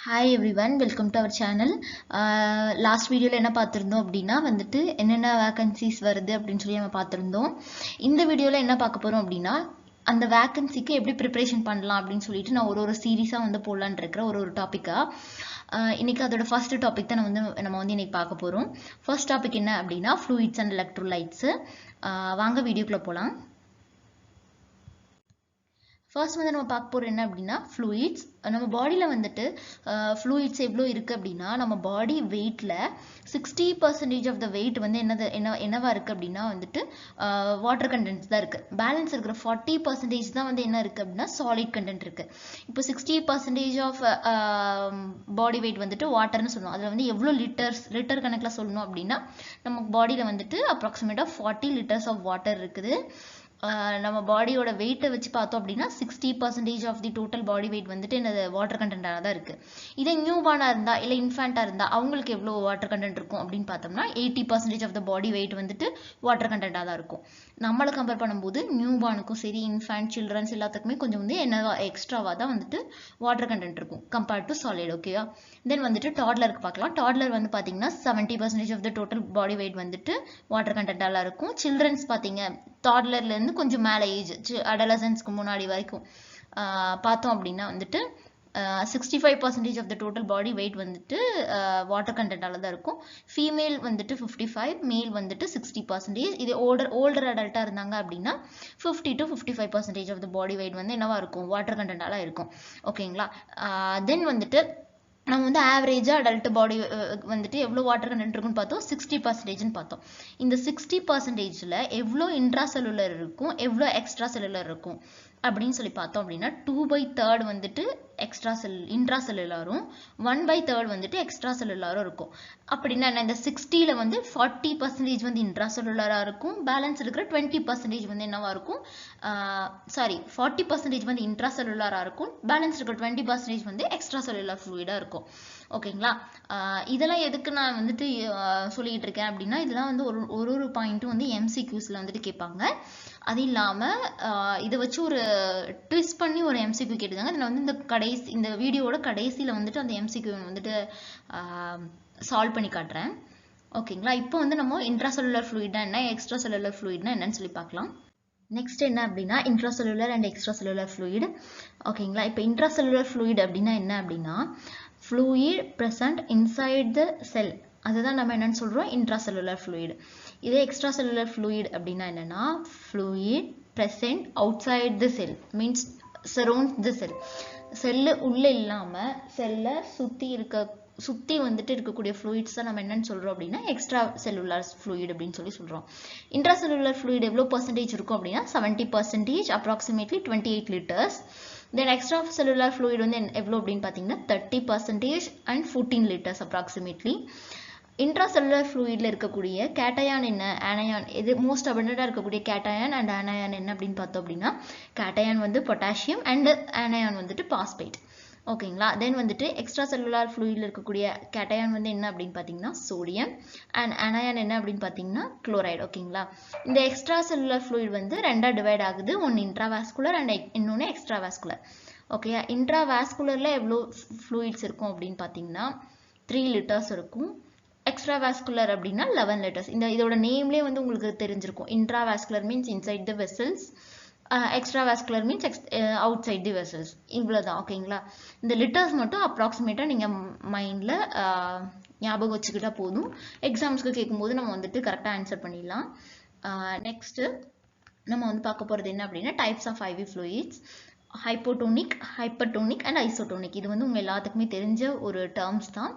Hi everyone, welcome to our channel. Last video என்ன பார்த்திருந்தோம் அப்படின்னா வந்துட்டு என்னென்ன வேகன்சிஸ் வருது அப்படின்னு சொல்லி நம்ம பார்த்திருந்தோம். இந்த வீடியோல என்ன பார்க்க போறோம் அப்படின்னா அந்த வேகன்சிக்கு எப்படி ப்ரிப்பரேஷன் பண்ணலாம் அப்படின்னு சொல்லிட்டு நான் ஒரு சீரீஸா வந்து போடலான்னு இருக்கிறேன் ஒரு டாபிக்கா. இன்னைக்கு அதோட ஃபர்ஸ்ட் டாபிக் தான் நம்ம வந்து இன்னைக்கு பார்க்க போறோம். ஃபர்ஸ்ட் டாபிக் என்ன அப்படின்னா ஃப்ளூயிட்ஸ் அண்ட் எலக்ட்ரோலைட்ஸ். வாங்க வீடியோக்குள்ள போலாம். ஃபர்ஸ்ட் வந்து நம்ம பார்க்க போகிறது என்ன அப்படின்னா ஃப்ளூயிட்ஸ். நம்ம பாடியில் வந்துட்டு ஃப்ளூயிட்ஸ் எவ்வளோ இருக்குது அப்படின்னா நம்ம பாடி வெயிட்டில் 60% ஆஃப் த வெயிட் வந்து என்னவா இருக்குது அப்படின்னா வந்துட்டு வாட்டர் கண்டென்ட்ஸ் தான் இருக்குது. பேலன்ஸ் இருக்கிற 40% தான் வந்து என்ன இருக்குது அப்படின்னா சாலிட் கண்டென்ட் இருக்குது. இப்போ 60% ஆஃப் பாடி வெயிட் வந்துட்டு வாட்டர்னு சொல்லணும். அதில் வந்து எவ்வளோ லிட்டர் கணக்கில் சொல்லணும் அப்படின்னா நம்ம பாடியில் வந்துட்டு அப்ராக்சிமேட்டாக 40 லிட்டர்ஸ் ஆஃப் வாட்டர் இருக்குது. நம்ம பாடியோட வெயிட்டை வச்சு பார்த்தோம் அப்படின்னா 60% of the total body weight வந்துட்டு என்னது வாட்டர் கண்டென்ட்டாக தான் இருக்குது. இதே நியூபார்னாக இருந்தால் இல்லை இன்ஃபேண்ட்டாக இருந்தால் அவங்களுக்கு எவ்வளோ வாட்டர் கண்டென்ட் இருக்கும் அப்படின்னு பார்த்தோம்னா 80% ஆஃப் த பாடி வெயிட் வந்துட்டு வாட்டர் கண்டென்ட்டாக தான் இருக்கும். நம்மளை கம்பேர் பண்ணும்போது நியூபார்னுக்கும் சரி இன்ஃபேண்ட் சில்ட்ரன்ஸ் எல்லாத்துக்குமே கொஞ்சம் வந்து என்னவா எக்ஸ்ட்ராவாக தான் வந்துட்டு வாட்டர் கண்டென்ட் இருக்கும் கம்பேர்ட் டு சாலிட். ஓகேவா? தென் வந்துட்டு டாட்லருக்கு பார்க்கலாம். டாட்லர் வந்து பார்த்தீங்கன்னா 70% of the total body weight வந்துட்டு வாட்டர் கண்டென்ட்டாக இருக்கும். சில்ட்ரன்ஸ் பார்த்தீங்க டாட்லர்லேருந்து கொஞ்சம் மேலே ஏஜ் அடலசன்ஸ்க்கு முன்னாடி வரைக்கும் பார்த்தோம் அப்படின்னா வந்துட்டு 65% of the total body weight வந்துட்டு வாட்டர் கண்டென்ட்டால தான் இருக்கும். ஃபீமேல் வந்துட்டு 55, மேல் வந்துட்டு 60%. இது ஓல்டர் அடல்ட்டாக இருந்தாங்க அப்படின்னா 50 to 55% of the body weight வந்து என்னவா இருக்கும் வாட்டர் கண்டென்ட்டால இருக்கும். ஓகேங்களா? தென் வந்துட்டு நம்ம வந்து ஆவரேஜாக அடல்ட் பாடி வந்துட்டு எவ்வளோ வாட்டர் கண்டென்ட் இருக்குன்னு பார்த்தோம், 60%ன்னு பார்த்தோம். இந்த 60%ல் எவ்வளோ இன்ட்ராசெல்லுலர் இருக்கும் எவ்வளோ எக்ஸ்ட்ரா செல்லுலர் இருக்கும் அப்படின்னு சொல்லி பார்த்தோம் அப்படின்னா 2/3 வந்துட்டு இன்ட்ராசெல்லுலாரும் 1/3 வந்துட்டு எக்ஸ்ட்ரா செல்லுலாரும் இருக்கும். அப்படின்னா இந்த 60ல் வந்து 40% வந்து இன்ட்ராசெல்லுலராக இருக்கும். பேலன்ஸ் இருக்கிற 20% வந்து என்னவா இருக்கும் 40% வந்து இன்ட்ராசெல்லுலராக இருக்கும். பேலன்ஸ் இருக்கிற 20% வந்து எக்ஸ்ட்ரா செல்லுலார் ஃப்ளூயிடாக இருக்கும். ஓகேங்களா? இதெல்லாம் எதுக்கு நான் வந்துட்டு சொல்லிட்டு இருக்கேன் அப்படின்னா இதெல்லாம் வந்து ஒரு பாயிண்ட்டும் வந்து எம்சிக்யூஸில் வந்துட்டு கேட்பாங்க. அது இல்லாமல் இதை வச்சு ஒரு ட்விஸ்ட் பண்ணி ஒரு எம்சிக்யூ கேட்டுருக்காங்க. அதில் வந்து இந்த வீடியோவோட கடைசியில் வந்துட்டு அந்த எம்சிக்யூ வந்துட்டு சால்வ் பண்ணி காட்டுறேன். ஓகேங்களா? இப்போ வந்து நம்ம இன்ட்ராசெல்லுலர் ஃப்ளூயிட்னா என்ன, எக்ஸ்ட்ரா செல்லுலர் ஃப்ளூயிட்னா என்னன்னு சொல்லி பார்க்கலாம். நெக்ஸ்ட் என்ன அப்படின்னா intracellular and extra cellular fluid. ஓகேங்களா? இப்போ இன்ட்ராசெல்லுலர் ஃப்ளூயிட் அப்படின்னா என்ன அப்படின்னா ஃப்ளூயிட் ப்ரெசன்ட் இன்சைட் த செல், அதுதான் நம்ம என்னன்னு சொல்கிறோம் இன்ட்ராசெல்லுலர் ஃப்ளூயிட். இதே எக்ஸ்ட்ரா செல்லுலர் ஃப்ளூயிட் அப்படின்னா என்னன்னா ஃப்ளூயிட் ப்ரெசன்ட் அவுட்சைட் த செல், மீன்ஸ் சரௌண்ட்ஸ் த செல். செல்லு உள்ளே இல்லாமல் செல்லை சுற்றி வந்துட்டு இருக்கக்கூடிய ஃப்ளூயிட்ஸ் தான் நம்ம என்னன்னு சொல்கிறோம் அப்படின்னா எக்ஸ்ட்ரா செல்லுலர் ஃப்ளூயிட் அப்படின்னு சொல்கிறோம். இன்ட்ரா செல்லுலர் ஃப்ளூயிட் எவ்வளோ பர்சன்டேஜ் இருக்கும் அப்படின்னா 70%, அப்ராக்சிமேட்லி 28 லிட்டர்ஸ். தென் எக்ஸ்ட்ரா செல்லுலர் ஃப்ளூயிட் வந்து எவ்வளோ அப்படின்னு பார்த்தீங்கன்னா 30% அண்ட் 14 லிட்டர்ஸ் அப்ராக்சிமேட்லி. இன்ட்ராசெல்லுலர் ஃப்ளூயிட்ல இருக்கக்கூடிய கேட்டயான் என்ன, ஆனயான் எது மோஸ்ட் அபண்டண்டாக இருக்கக்கூடிய கேட்டயான் அண்ட் ஆனயான் என்ன அப்படின்னு பார்த்தோம் அப்படின்னா கேட்டயான் வந்து பொட்டாசியம் அண்ட் ஆனயான் வந்துட்டு பாஸ்பேட். ஓகேங்களா? தென் வந்துட்டு எக்ஸ்ட்ரா செல்லுலார் ஃப்ளூயிட்ல இருக்கக்கூடிய கேட்டயான் வந்து என்ன அப்படின்னு பார்த்தீங்கன்னா சோடியம் அண்ட் ஆனயான் என்ன அப்படின்னு பார்த்தீங்கன்னா குளோரைடு. ஓகேங்களா? இந்த எக்ஸ்ட்ரா செல்லுலார் ஃப்ளூயிட் வந்து ரெண்டாக டிவைட் ஆகுது. ஒன்று இன்ட்ராவாஸ்குலர் அண்ட் இன்னொன்று எக்ஸ்ட்ராவாஸ்குலர். ஓகே, இன்ட்ராவாஸ்குலரில் எவ்வளோ ஃப்ளூயிட்ஸ் இருக்கும் அப்படின்னு பார்த்தீங்கன்னா 3 லிட்டர்ஸ் இருக்கும். எக்ஸ்ட்ராவாஸ்குலர் அப்படின்னா 11 லிட்டர்ஸ். இதோட நேம்லேயே வந்து உங்களுக்கு தெரிஞ்சிருக்கும். Intravascular means inside the vessels, extravascular means outside the vessels. இவ்வளோதான். ஓகேங்களா? இந்த லிட்டர்ஸ் மட்டும் அப்ராக்சிமேட்டாக நீங்கள் மைண்டில் ஞாபகம் வச்சுக்கிட்டா போதும். எக்ஸாம்ஸ்க்கு கேட்கும்போது நம்ம வந்துட்டு கரெக்டாக ஆன்சர் பண்ணிடலாம். நெக்ஸ்ட்டு நம்ம வந்து பார்க்க போகிறது என்ன அப்படின்னா types of IV fluids. Hypotonic, hypertonic and isotonic. இது வந்து உங்கள் எல்லாத்துக்குமே தெரிஞ்ச ஒரு டேர்ம்ஸ் தான்.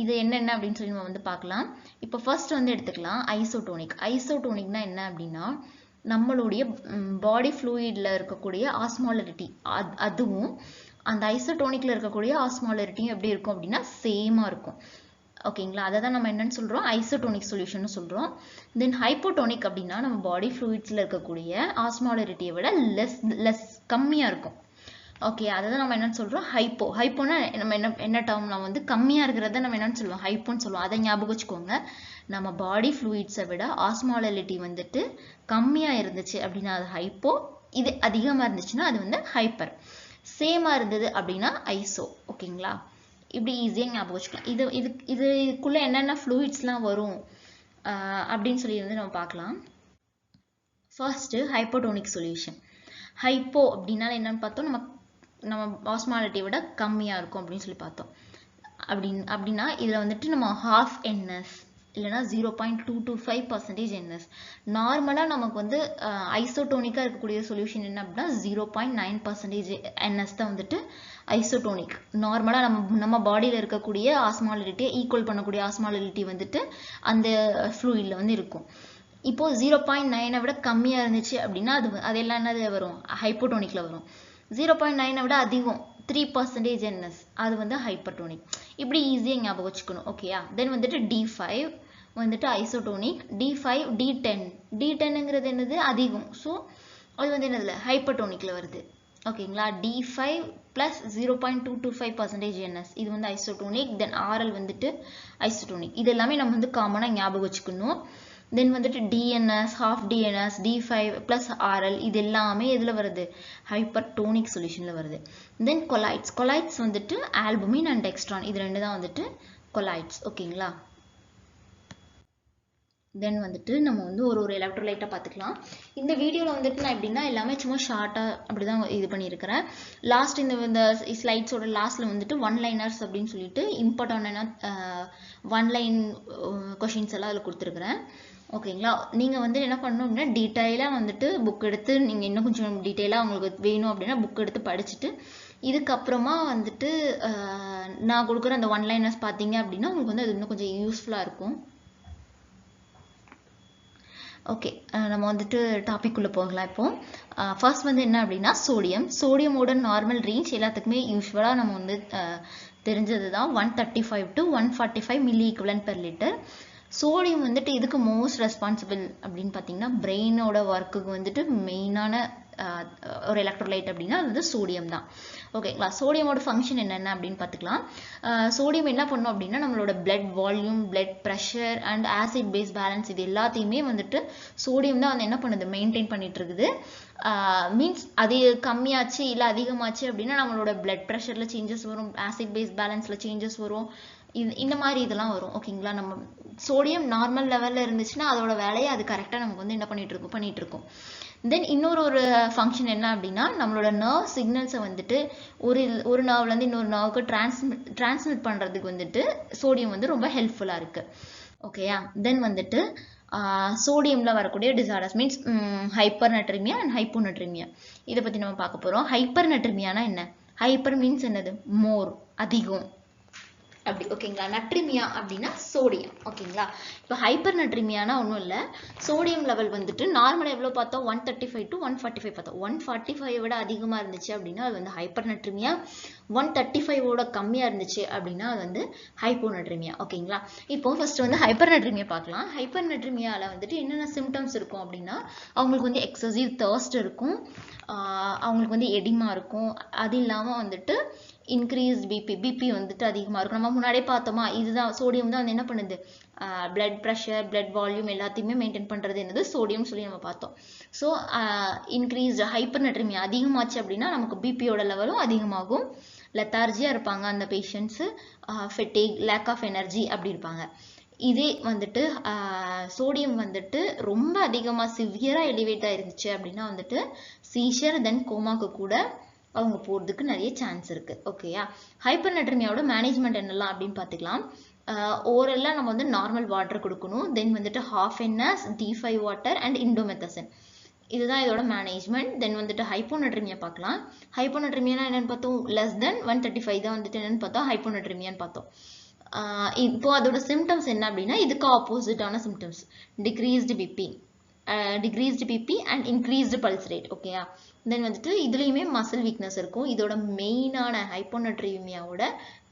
இது என்னென்ன அப்படின்னு சொல்லி நம்ம வந்து பார்க்கலாம். இப்போ ஃபர்ஸ்ட் வந்து எடுத்துக்கலாம் ஐசோடோனிக். ஐசோடோனிக்னா என்ன அப்படின்னா நம்மளுடைய பாடி ஃப்ளூயிட்ல இருக்கக்கூடிய ஆஸ்மாலரிட்டி அதுவும் அந்த ஐசோடோனிக்ல இருக்கக்கூடிய ஆஸ்மாலரிட்டியும் எப்படி இருக்கும் அப்படின்னா சேமாக இருக்கும். ஓகேங்களா? அதை தான் நம்ம என்னன்னு சொல்கிறோம் ஐசோடோனிக் சொல்யூஷன் சொல்கிறோம். தென் ஹைப்போடோனிக் அப்படின்னா நம்ம பாடி ஃப்ளூயிட்ஸில் இருக்கக்கூடிய ஆஸ்மாலரிட்டியை விட லெஸ் கம்மியாக இருக்கும். ஓகே, அதை தான் நம்ம என்னன்னு சொல்கிறோம் ஹைப்போனா நம்ம என்ன டேர்ம் நம்ம வந்து கம்மியாக இருக்கிறத நம்ம என்னன்னு சொல்லுவோம் ஹைப்போன்னு சொல்லுவோம். அதை ஞாபகம் வச்சுக்கோங்க. நம்ம பாடி ஃப்ளூயிட்ஸை விட ஆஸ்மாலிட்டி வந்துட்டு கம்மியாக இருந்துச்சு அப்படின்னா அது ஹைப்போ, இது அதிகமாக இருந்துச்சுன்னா அது வந்து ஹைப்பர். சேமாக இருந்தது அப்படின்னா ஐசோ. ஓகேங்களா? இப்படி ஈஸியாக ஞாபகம் வச்சுக்கலாம். இதுக்குள்ளே என்னென்ன ஃப்ளூயிட்ஸ்லாம் வரும் அப்படின்னு சொல்லி வந்து நம்ம பார்க்கலாம். First hypotonic solution. ஹைப்போ அப்படின்னால என்னன்னு பார்த்தோம், நம்ம ஆஸ்மாலிட்டியை விட கம்மியாக இருக்கும் அப்படின்னு சொல்லி பார்த்தோம். அப்படின்னா இதில் வந்துட்டு நம்ம half NS இல்லைனா 0.225% NS. நார்மலாக நமக்கு வந்து ஐசோடோனிக்காக இருக்கக்கூடிய சொல்யூஷன் என்ன அப்படின்னா 0.9% NS தான் வந்துட்டு ஐசோடோனிக். நார்மலாக நம்ம பாடியில் இருக்கக்கூடிய ஆஸ்மாலிட்டியை ஈக்குவல் பண்ணக்கூடிய ஆஸ்மாலிட்டி வந்துட்டு அந்த ஃப்ளூயிடில் வந்து இருக்கும். இப்போ 0.9 விட கம்மியாக இருந்துச்சு அப்படின்னா அதெல்லாம் என்னது வரும், ஹைப்போடோனிக்கில் வரும். 0.9 விட அதிகம் 3% NS அது வந்து ஹைப்பர்டோனிக். இப்படி ஈஸியாக ஞாபகம் வச்சுக்கணும். ஓகேயா. தென் வந்துட்டு D5 வந்துட்டு ஐசோடோனிக், D5 D10ங்கிறது என்னது அதிகம். ஸோ அது வந்து என்னதில்ல ஹைப்பர்டோனிக்கில் வருது. ஓகேங்களா. D5 + 0.225% NS இது வந்து ஐசோடோனிக். தென் RL வந்துட்டு ஐசோடோனிக். இது எல்லாமே நம்ம வந்து காமனாக ஞாபகம் வச்சுக்கணும். தென் வந்துட்டு DNS, half DNS, D5 + RL இது எல்லாமே எதில் வருது, ஹைப்பர்டோனிக் சொல்யூஷனில் வருது. தென் கொலாய்ட்ஸ் வந்துட்டு ஆல்புமின் அண்ட் டெக்ஸ்ட்ரான் இது ரெண்டு தான் வந்துட்டு கொலாய்ட்ஸ். ஓகேங்களா. தென் வந்துட்டு நம்ம வந்து ஒரு எலக்ட்ரோலைட்டை பார்த்துக்கலாம். இந்த வீடியோவில் வந்துட்டு நான் எப்படின்னா எல்லாமே சும்மா ஷார்ட்டாக அப்படி தான் இது பண்ணியிருக்கிறேன். லாஸ்ட் இந்த ஸ்லைட்ஸோட லாஸ்ட்டில் வந்துட்டு ஒன் லைனர்ஸ் அப்படின்னு சொல்லிட்டு இம்பார்ட்டண்டான ஒன் லைன் கொஷின்ஸ் எல்லாம் அதில் கொடுத்துருக்குறேன். ஓகேங்களா. நீங்கள் வந்து என்ன பண்ணணும் அப்படின்னா டீட்டெயிலாக வந்துட்டு புக் எடுத்து நீங்கள் இன்னும் கொஞ்சம் டீட்டெயிலாக உங்களுக்கு வேணும் அப்படின்னா புக் எடுத்து படிச்சுட்டு இதுக்கப்புறமா வந்துட்டு நான் கொடுக்குற அந்த ஒன் லைனர்ஸ் பார்த்தீங்க அப்படின்னா உங்களுக்கு வந்து அது இன்னும் கொஞ்சம் யூஸ்ஃபுல்லாக இருக்கும். ஓகே, நம்ம வந்துட்டு டாபிக் உள்ள போகலாம். இப்போ ஃபர்ஸ்ட் வந்து என்ன அப்படின்னா சோடியமோட நார்மல் ரேஞ்ச் எல்லாத்துக்குமே யூஸ்வலாக நம்ம வந்து தெரிஞ்சது தான் 135 to 145 milli equivalent per litre. Sodium வந்துட்டு இதுக்கு மோஸ்ட் ரெஸ்பான்சிபிள் அப்படின்னு பார்த்தீங்கன்னா பிரெயினோட ஒர்க்குக்கு வந்துட்டு மெயினான ஒரு எலக்ட்ரோலைட் அப்படின்னா அது வந்து சோடியம் தான். ஓகேங்களா. சோடியமோட ஃபங்க்ஷன் என்னென்ன அப்படின்னு பார்த்துக்கலாம். சோடியம் என்ன பண்ணும் அப்படின்னா நம்மளோட blood volume, blood pressure and acid base balance இது எல்லாத்தையுமே வந்துட்டு சோடியம் தான் வந்து என்ன பண்ணுது, மெயின்டைன் பண்ணிட்டு இருக்குது. மீன்ஸ் அது கம்மியாச்சு இல்லை அதிகமாச்சு அப்படின்னா நம்மளோட பிளட் ப்ரெஷரில் சேஞ்சஸ் வரும், ஆசிட் பேஸ் பேலன்ஸில் சேஞ்சஸ் வரும், இந்த மாதிரி இதெல்லாம் வரும். ஓகேங்களா. நம்ம சோடியம் நார்மல் லெவலில் இருந்துச்சுன்னா அதோட வேலையை அது கரெக்டாக நமக்கு வந்து என்ன பண்ணிட்டு இருக்கோம். தென் இன்னொரு ஃபங்க்ஷன் என்ன அப்படின்னா நம்மளோட நர்வ் சிக்னல்ஸை வந்துட்டு ஒரு நர்வ்லேருந்து இன்னொரு நர்வுக்கு டிரான்ஸ்மிட் பண்ணுறதுக்கு வந்துட்டு சோடியம் வந்து ரொம்ப ஹெல்ப்ஃபுல்லாக இருக்குது. ஓகேயா. தென் வந்துட்டு சோடியமில் வரக்கூடிய டிசார்டர்ஸ் மீன்ஸ் ஹைப்பர்நட்ரிமியா அண்ட் ஹைப்போநட்ரிமியா இதை பற்றி நம்ம பார்க்க போகிறோம். ஹைப்பர்நட்ரிமியானா என்ன, ஹைப்பர் மீன்ஸ் என்னது மோர், அதிகம் அப்படி. ஓகேங்களா. நட்ரிமியா அப்படின்னா சோடியம். ஓகேங்களா. இப்போ ஹைப்பர் நட்ரிமியானா ஒன்றும் இல்லை, சோடியம் லெவல் வந்துட்டு நார்மலாக எவ்வளோ பார்த்தோம், 135 to 145 பார்த்தோம். 145 விட அதிகமாக இருந்துச்சு அப்படின்னா அது வந்து ஹைப்பர் நட்ரிமியா, 135 கம்மியாக இருந்துச்சு அப்படின்னா அது வந்து ஹைப்போநட்ரிமியா. ஓகேங்களா. இப்போ ஃபர்ஸ்ட் வந்து ஹைப்பர் நட்ரிமியா பார்க்கலாம். ஹைப்பர் நட்ரிமியாவில் வந்துட்டு என்னென்ன சிம்டம்ஸ் இருக்கும் அப்படின்னா அவங்களுக்கு வந்து எக்ஸசிவ் தர்ஸ்ட் இருக்கும், அவங்களுக்கு வந்து எடிமா இருக்கும், அது இல்லாமல் வந்துட்டு இன்க்ரீஸ்ட் பிபி வந்துட்டு அதிகமாக இருக்கும். நம்ம முன்னாடியே பார்த்தோமா, இதுதான் சோடியம் தான் வந்து என்ன பண்ணுது, பிளட் ப்ரெஷர், பிளட் வால்யூம் எல்லாத்தையுமே மெயின்டைன் பண்ணுறது என்னது சோடியம் சொல்லி நம்ம பார்த்தோம். ஸோ இன்க்ரீஸ்டு ஹைப்பர் நட்ரிமியா அதிகமாச்சு அப்படின்னா நமக்கு பிபியோட லெவலும் அதிகமாகும், லெத்தார்ஜியாக இருப்பாங்க அந்த patients, fatigue, lack of energy அப்படி இருப்பாங்க. இதே வந்துட்டு சோடியம் வந்துட்டு ரொம்ப அதிகமாக சிவியராக எலிவேட்டாக இருந்துச்சு அப்படின்னா வந்துட்டு சீஷர் தென் கோமாக்கு கூட அவங்க போகிறதுக்கு நிறைய சான்ஸ் இருக்குது. ஓகேயா. ஹைப்பர் நட்ரிமியாவோட மேனேஜ்மெண்ட் என்னெல்லாம் அப்படின்னு பார்த்துக்கலாம். ஓரெல்லாம் நம்ம வந்து நார்மல் வாட்டர் கொடுக்கணும். தென் வந்துட்டு half NS, D5 water and indomethacin இதுதான் இதோட மேனேஜ்மெண்ட். தென் வந்துட்டு ஹைப்போநட்ரிமியா பார்க்கலாம். ஹைப்போநட்ரிமியானா என்னென்னு பார்த்தோம், லெஸ் தென் 135 தான் வந்துட்டு என்னென்னு பார்த்தோம் ஹைப்போநட்ரிமியான்னு பார்த்தோம். இப்போ அதோட சிம்டம்ஸ் என்ன அப்படின்னா இதுக்கு ஆப்போசிட்டான symptoms, decreased BP and increased pulse rate. ஓகேயா. தென் வந்துட்டு இதுலேயுமே மசில் வீக்னஸ் இருக்கும். இதோட மெயினான ஹைப்போநட்ரிமியாவோட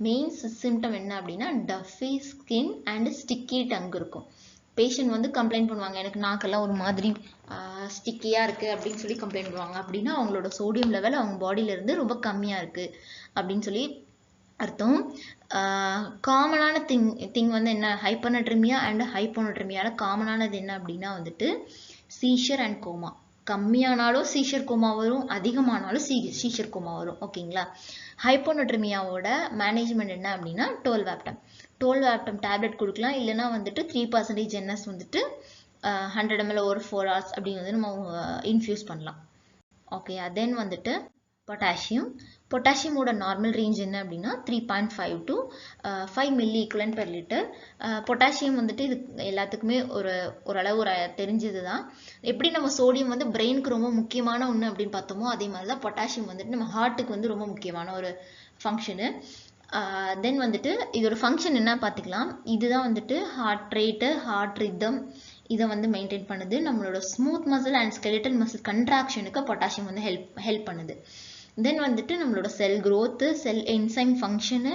மெயின் சிம்டம் என்ன அப்படின்னா Duffy skin and sticky tongue இருக்கும். பேஷண்ட் வந்து கம்ப்ளைண்ட் பண்ணுவாங்க, எனக்கு நாக்கெல்லாம் ஒரு மாதிரி ஸ்டிக்கியாக இருக்குது அப்படின்னு சொல்லி கம்ப்ளைண்ட் பண்ணுவாங்க. அப்படின்னா அவங்களோட சோடியம் லெவல் அவங்க பாடியிலேருந்து ரொம்ப கம்மியாக இருக்குது அப்படின்னு சொல்லி அர்த்தம். காமனான திங் வந்து என்ன, ஹைப்பர்நட்ரிமியா அண்ட் ஹைப்போநட்ரிமியாவில் காமனானது என்ன அப்படின்னா வந்துட்டு சீஷர் அண்ட் கோமா. கம்மியானாலும் சீஷர் கோமா வரும், அதிகமானாலும் சீஷர் கோமா வரும். ஓகேங்களா? ஹைப்போனட்ரிமியாவோட மேனேஜ்மெண்ட் என்ன அப்படின்னா டோல்வாப்டம் டேப்லெட் கொடுக்கலாம். இல்லைன்னா வந்துட்டு 3% NS வந்துட்டு 100 ml over 4 hours அப்படின்னு வந்து நம்ம இன்ஃபியூஸ் பண்ணலாம். ஓகே, தென் வந்துட்டு பொட்டாசியமோட நார்மல் ரேஞ்ச் என்ன அப்படின்னா 3.5 to 5 milli equivalent per litre. Potassium வந்துட்டு இது எல்லாத்துக்குமே ஓரளவு தெரிஞ்சது தான். எப்படி நம்ம சோடியம் வந்து பிரெயினுக்கு ரொம்ப முக்கியமான ஒன்று அப்படின்னு பார்த்தோமோ அதே மாதிரி தான் பொட்டாசியம் வந்துட்டு நம்ம ஹார்ட்டுக்கு வந்து ரொம்ப முக்கியமான ஒரு ஃபங்க்ஷனு. தென் வந்துட்டு இதோட ஃபங்க்ஷன் என்ன பார்த்துக்கலாம். இதுதான் வந்துட்டு ஹார்ட் ரேட்டு, ஹார்ட் ரிதம் இதை வந்து மெயின்டைன் பண்ணுது. நம்மளோட smooth muscle and skeletal muscle கண்ட்ராக்ஷனுக்கு பொட்டாசியம் வந்து ஹெல்ப் பண்ணுது. தென் வந்துட்டு நம்மளோட cell growth, cell enzyme function,